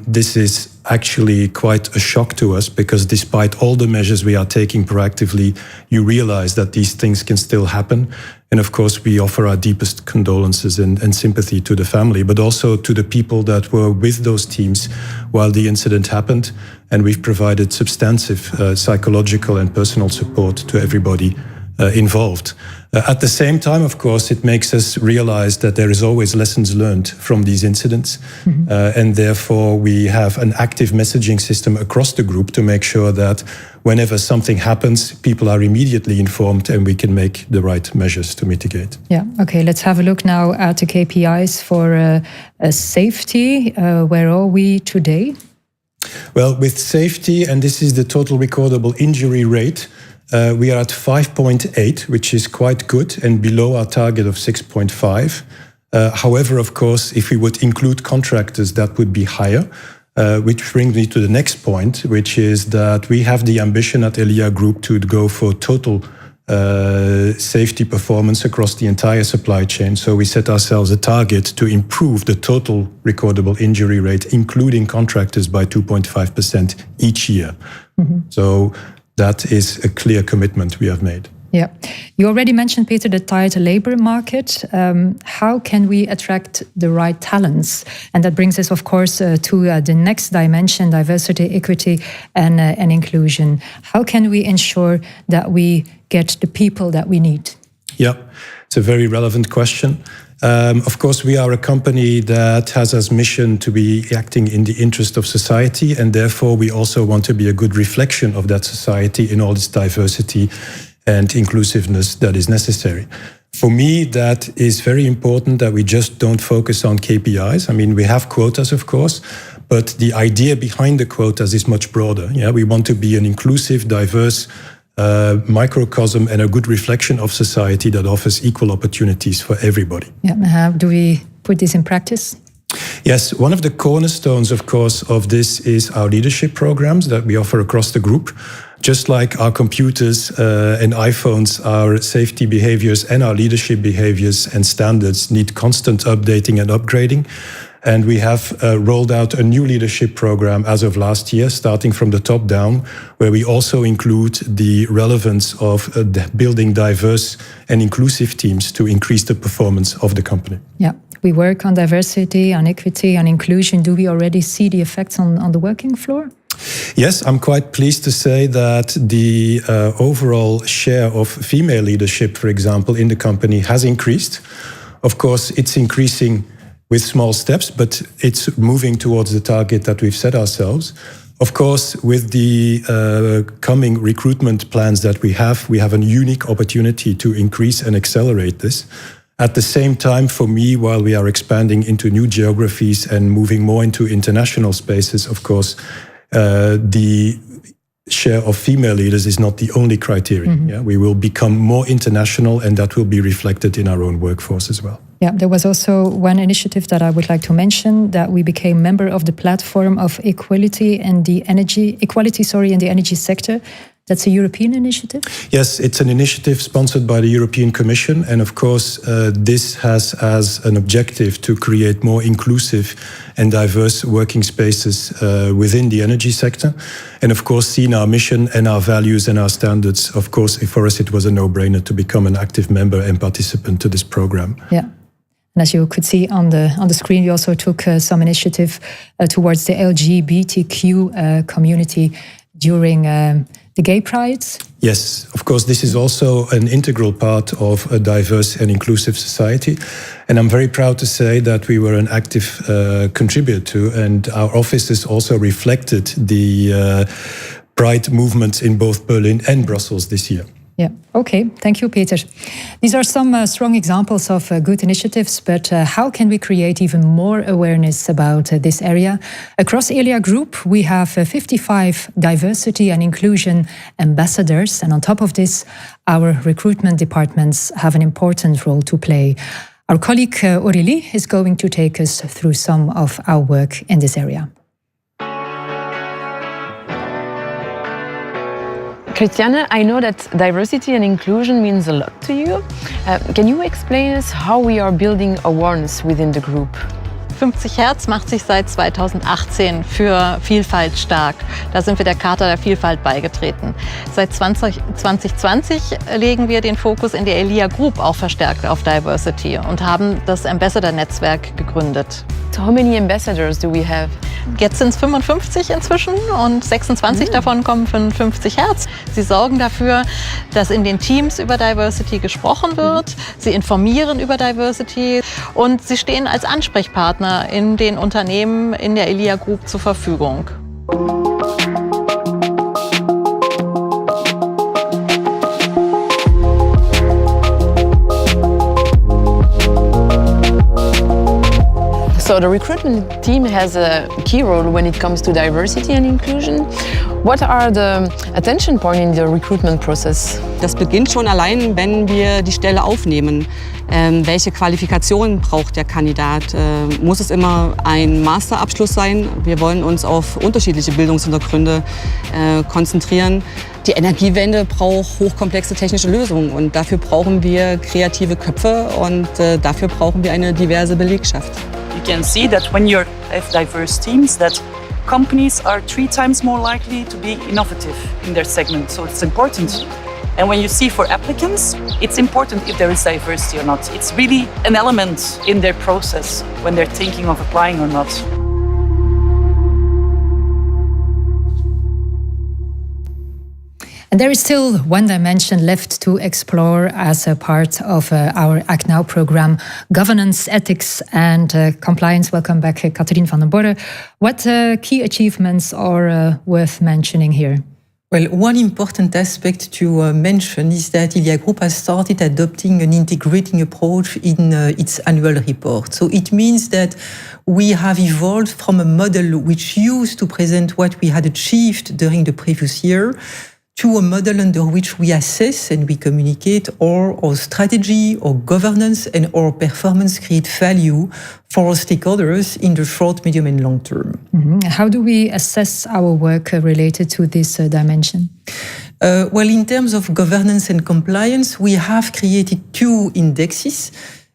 This is actually quite a shock to us, because despite all the measures we are taking proactively, you realize that these things can still happen. And of course, we offer our deepest condolences and sympathy to the family, but also to the people that were with those teams while the incident happened. And we've provided substantive psychological and personal support to everybody involved. At the same time, of course, it makes us realize that there is always lessons learned from these incidents. And therefore, we have an active messaging system across the group to make sure that whenever something happens, people are immediately informed and we can make the right measures to mitigate. Yeah, okay, let's have a look now at the KPIs for safety. Where are we today? Well, with safety, and this is the total recordable injury rate, we are at 5.8, which is quite good and below our target of 6.5. However, of course, if we would include contractors, that would be higher, which brings me to the next point, which is that we have the ambition at Elia Group to go for total safety performance across the entire supply chain. So we set ourselves a target to improve the total recordable injury rate, including contractors, by 2.5% each year. So that is a clear commitment we have made. Yeah. You already mentioned, Peter, the tight labor market. How can we attract the right talents? And that brings us, of course, to the next dimension, diversity, equity, and inclusion. How can we ensure that we get the people that we need? Yeah, it's a very relevant question. Of course, we are a company that has as mission to be acting in the interest of society, and therefore we also want to be a good reflection of that society in all its diversity and inclusiveness that is necessary. For me, that is very important that we just don't focus on KPIs. I mean, we have quotas, of course, but the idea behind the quotas is much broader. Yeah, we want to be an inclusive, diverse microcosm and a good reflection of society that offers equal opportunities for everybody. Yeah, how do we put this in practice? Yes, one of the cornerstones, of course, of this is our leadership programs that we offer across the group. Just like our computers and iPhones, our safety behaviors and our leadership behaviors and standards need constant updating and upgrading. And we have rolled out a new leadership program as of last year, starting from the top down, where we also include the relevance of building diverse and inclusive teams to increase the performance of the company. Yeah, we work on diversity, on equity, on inclusion. Do we already see the effects on the working floor? Yes, I'm quite pleased to say that the overall share of female leadership, for example, in the company has increased. Of course, it's increasing with small steps, but it's moving towards the target that we've set ourselves. Of course, with the coming recruitment plans that we have a unique opportunity to increase and accelerate this. At the same time, for me, while we are expanding into new geographies and moving more into international spaces, of course, the share of female leaders is not the only criterion. Mm-hmm. Yeah? We will become more international, and that will be reflected in our own workforce as well. Yeah, there was also one initiative that I would like to mention, that we became member of the platform of equality in the energy sector. That's a European initiative? Yes, it's an initiative sponsored by the European Commission. And of course, this has as an objective to create more inclusive and diverse working spaces within the energy sector. And of course, seeing our mission and our values and our standards, of course, for us, it was a no-brainer to become an active member and participant to this program. Yeah. And as you could see on the screen, we also took some initiative towards the LGBTQ community during the gay prides. Yes, of course, this is also an integral part of a diverse and inclusive society. And I'm very proud to say that we were an active contributor to, and our offices also reflected the pride movements in both Berlin and Brussels this year. Yeah, okay. Thank you, Peter. These are some strong examples of good initiatives, but how can we create even more awareness about this area? Across Elia Group, we have 55 diversity and inclusion ambassadors, and on top of this, our recruitment departments have an important role to play. Our colleague Aurélie is going to take us through some of our work in this area. Christiane, I know that diversity and inclusion means a lot to you. Can you explain us how we are building awareness within the group? 50 Hertz macht sich seit 2018 für Vielfalt stark. Da sind wir der Charta der Vielfalt beigetreten. Seit 2020 legen wir den Fokus in der Elia Group auch verstärkt auf Diversity und haben das Ambassador-Netzwerk gegründet. So how many ambassadors do we have? Jetzt sind es 55 inzwischen und 26 davon kommen von 50 Hertz. Sie sorgen dafür, dass in den Teams über Diversity gesprochen wird. Sie informieren über Diversity und sie stehen als Ansprechpartner in den Unternehmen in der Elia Group zur Verfügung. So the recruitment team has a key role when it comes to diversity and inclusion. What are the attention points in the recruitment process? Das beginnt schon allein, wenn wir die Stelle aufnehmen. Welche Qualifikationen braucht der Kandidat? Muss es immer ein Masterabschluss sein? Wir wollen uns auf unterschiedliche Bildungshintergründe konzentrieren. Die Energiewende braucht hochkomplexe technische Lösungen und dafür brauchen wir kreative Köpfe und dafür brauchen wir eine diverse Belegschaft. You can see that when you have diverse teams, that companies are 3 times more likely to be innovative in their segment. So it's important. And when you see for applicants, it's important if there is diversity or not. It's really an element in their process when they're thinking of applying or not. And there is still one dimension left to explore as a part of our ActNow program, governance, ethics and compliance. Welcome back, Catherine van den Borre. What key achievements are worth mentioning here? Well, one important aspect to mention is that Elia Group has started adopting an integrating approach in its annual report. So it means that we have evolved from a model which used to present what we had achieved during the previous year to a model under which we assess and we communicate our strategy, our governance, and our performance create value for our stakeholders in the short, medium, and long term. How do we assess our work related to this dimension? Well, in terms of governance and compliance, we have created 2 indexes.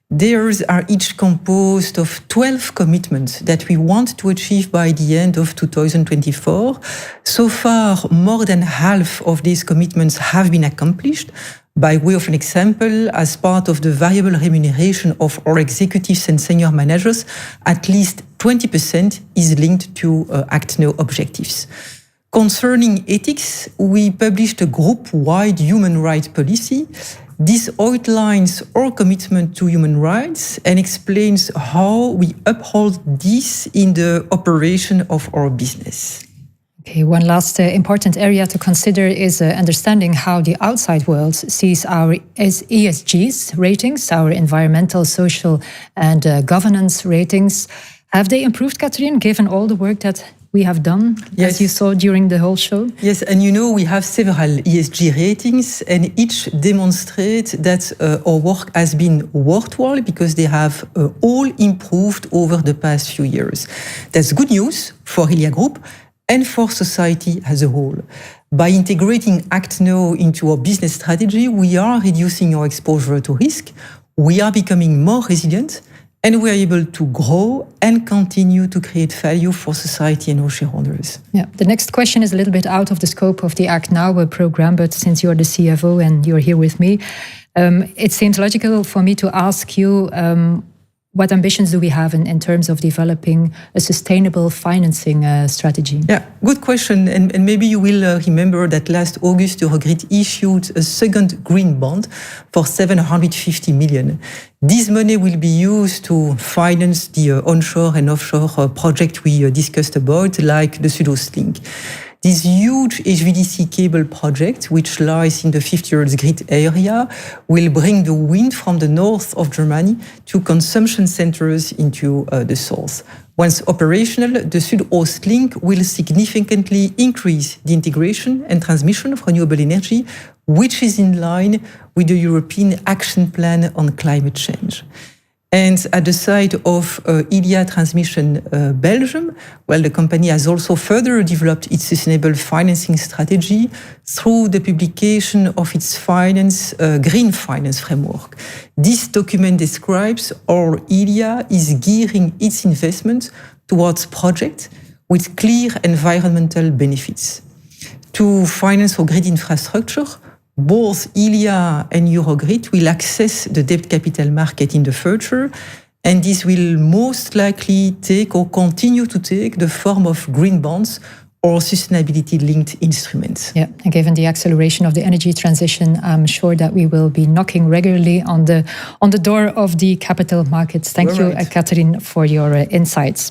Theirs are each composed of 12 commitments that we want to achieve by the end of 2024. So far, more than half of these commitments have been accomplished. By way of an example, as part of the variable remuneration of our executives and senior managers, at least 20% is linked to ActNow objectives. Concerning ethics, we published a group-wide human rights policy. This outlines our commitment to human rights and explains how we uphold this in the operation of our business. Okay, one last important area to consider is understanding how the outside world sees our ESGs ratings, our environmental, social, and governance ratings. Have they improved, Catherine, given all the work that we have done, as you saw during the whole show? Yes, and you know, we have several ESG ratings, and each demonstrate that our work has been worthwhile because they have all improved over the past few years. That's good news for Elia Group and for society as a whole. By integrating ActNow into our business strategy, we are reducing our exposure to risk, we are becoming more resilient, and we are able to grow and continue to create value for society and our shareholders. Yeah, the next question is a little bit out of the scope of the ActNow program, but since you're the CFO and you're here with me, it seems logical for me to ask you, what ambitions do we have in terms of developing a sustainable financing strategy? Yeah, good question. And maybe you will remember that last August, Eurogrid issued a second green bond for 750 million. This money will be used to finance the onshore and offshore project we discussed about, like the SüdOstLink. This huge HVDC cable project, which lies in the 50 grid area, will bring the wind from the north of Germany to consumption centers into the south. Once operational, the SüdOstLink will significantly increase the integration and transmission of renewable energy, which is in line with the European Action Plan on Climate Change. And at the side of Elia Transmission Belgium, well, the company has also further developed its sustainable financing strategy through the publication of its green finance framework. This document describes how Elia is gearing its investment towards projects with clear environmental benefits. To finance our grid infrastructure, both Elia and Eurogrid will access the debt capital market in the future, and this will most likely take or continue to take the form of green bonds or sustainability-linked instruments. Yeah, and given the acceleration of the energy transition, I'm sure that we will be knocking regularly on the door of the capital markets. Thank you, Catherine, for your insights.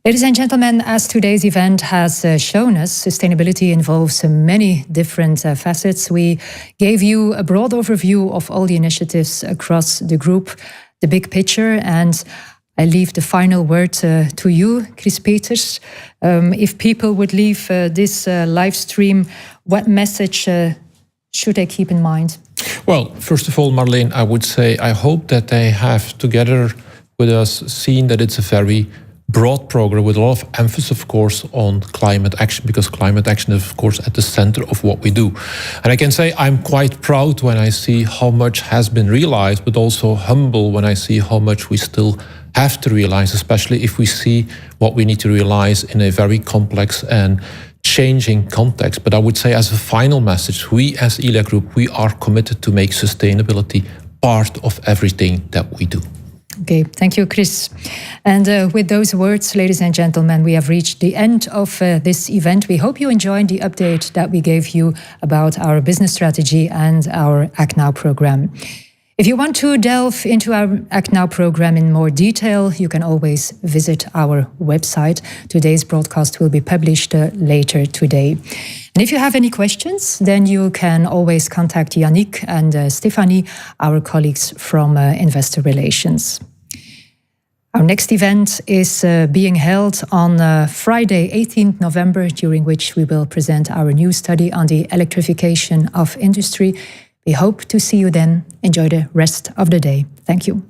Ladies and gentlemen, as today's event has shown us, sustainability involves many different facets. We gave you a broad overview of all the initiatives across the group, the big picture, and I leave the final word to you, Chris Peters. If people would leave this live stream, what message should they keep in mind? Well, first of all, Marleen, I would say I hope that they have together with us seen that it's a very broad program with a lot of emphasis, of course, on climate action, because climate action is, of course, at the center of what we do. And I can say I'm quite proud when I see how much has been realized, but also humble when I see how much we still have to realize, especially if we see what we need to realize in a very complex and changing context. But I would say as a final message, we as Elia Group, we are committed to make sustainability part of everything that we do. Okay, thank you, Chris. And with those words, ladies and gentlemen, we have reached the end of this event. We hope you enjoyed the update that we gave you about our business strategy and our ActNow program. If you want to delve into our ActNow program in more detail, you can always visit our website. Today's broadcast will be published later today. And if you have any questions, then you can always contact Yannick and Stephanie, our colleagues from Investor Relations. Our next event is being held on Friday, 18th November, during which we will present our new study on the electrification of industry. We hope to see you then. Enjoy the rest of the day. Thank you.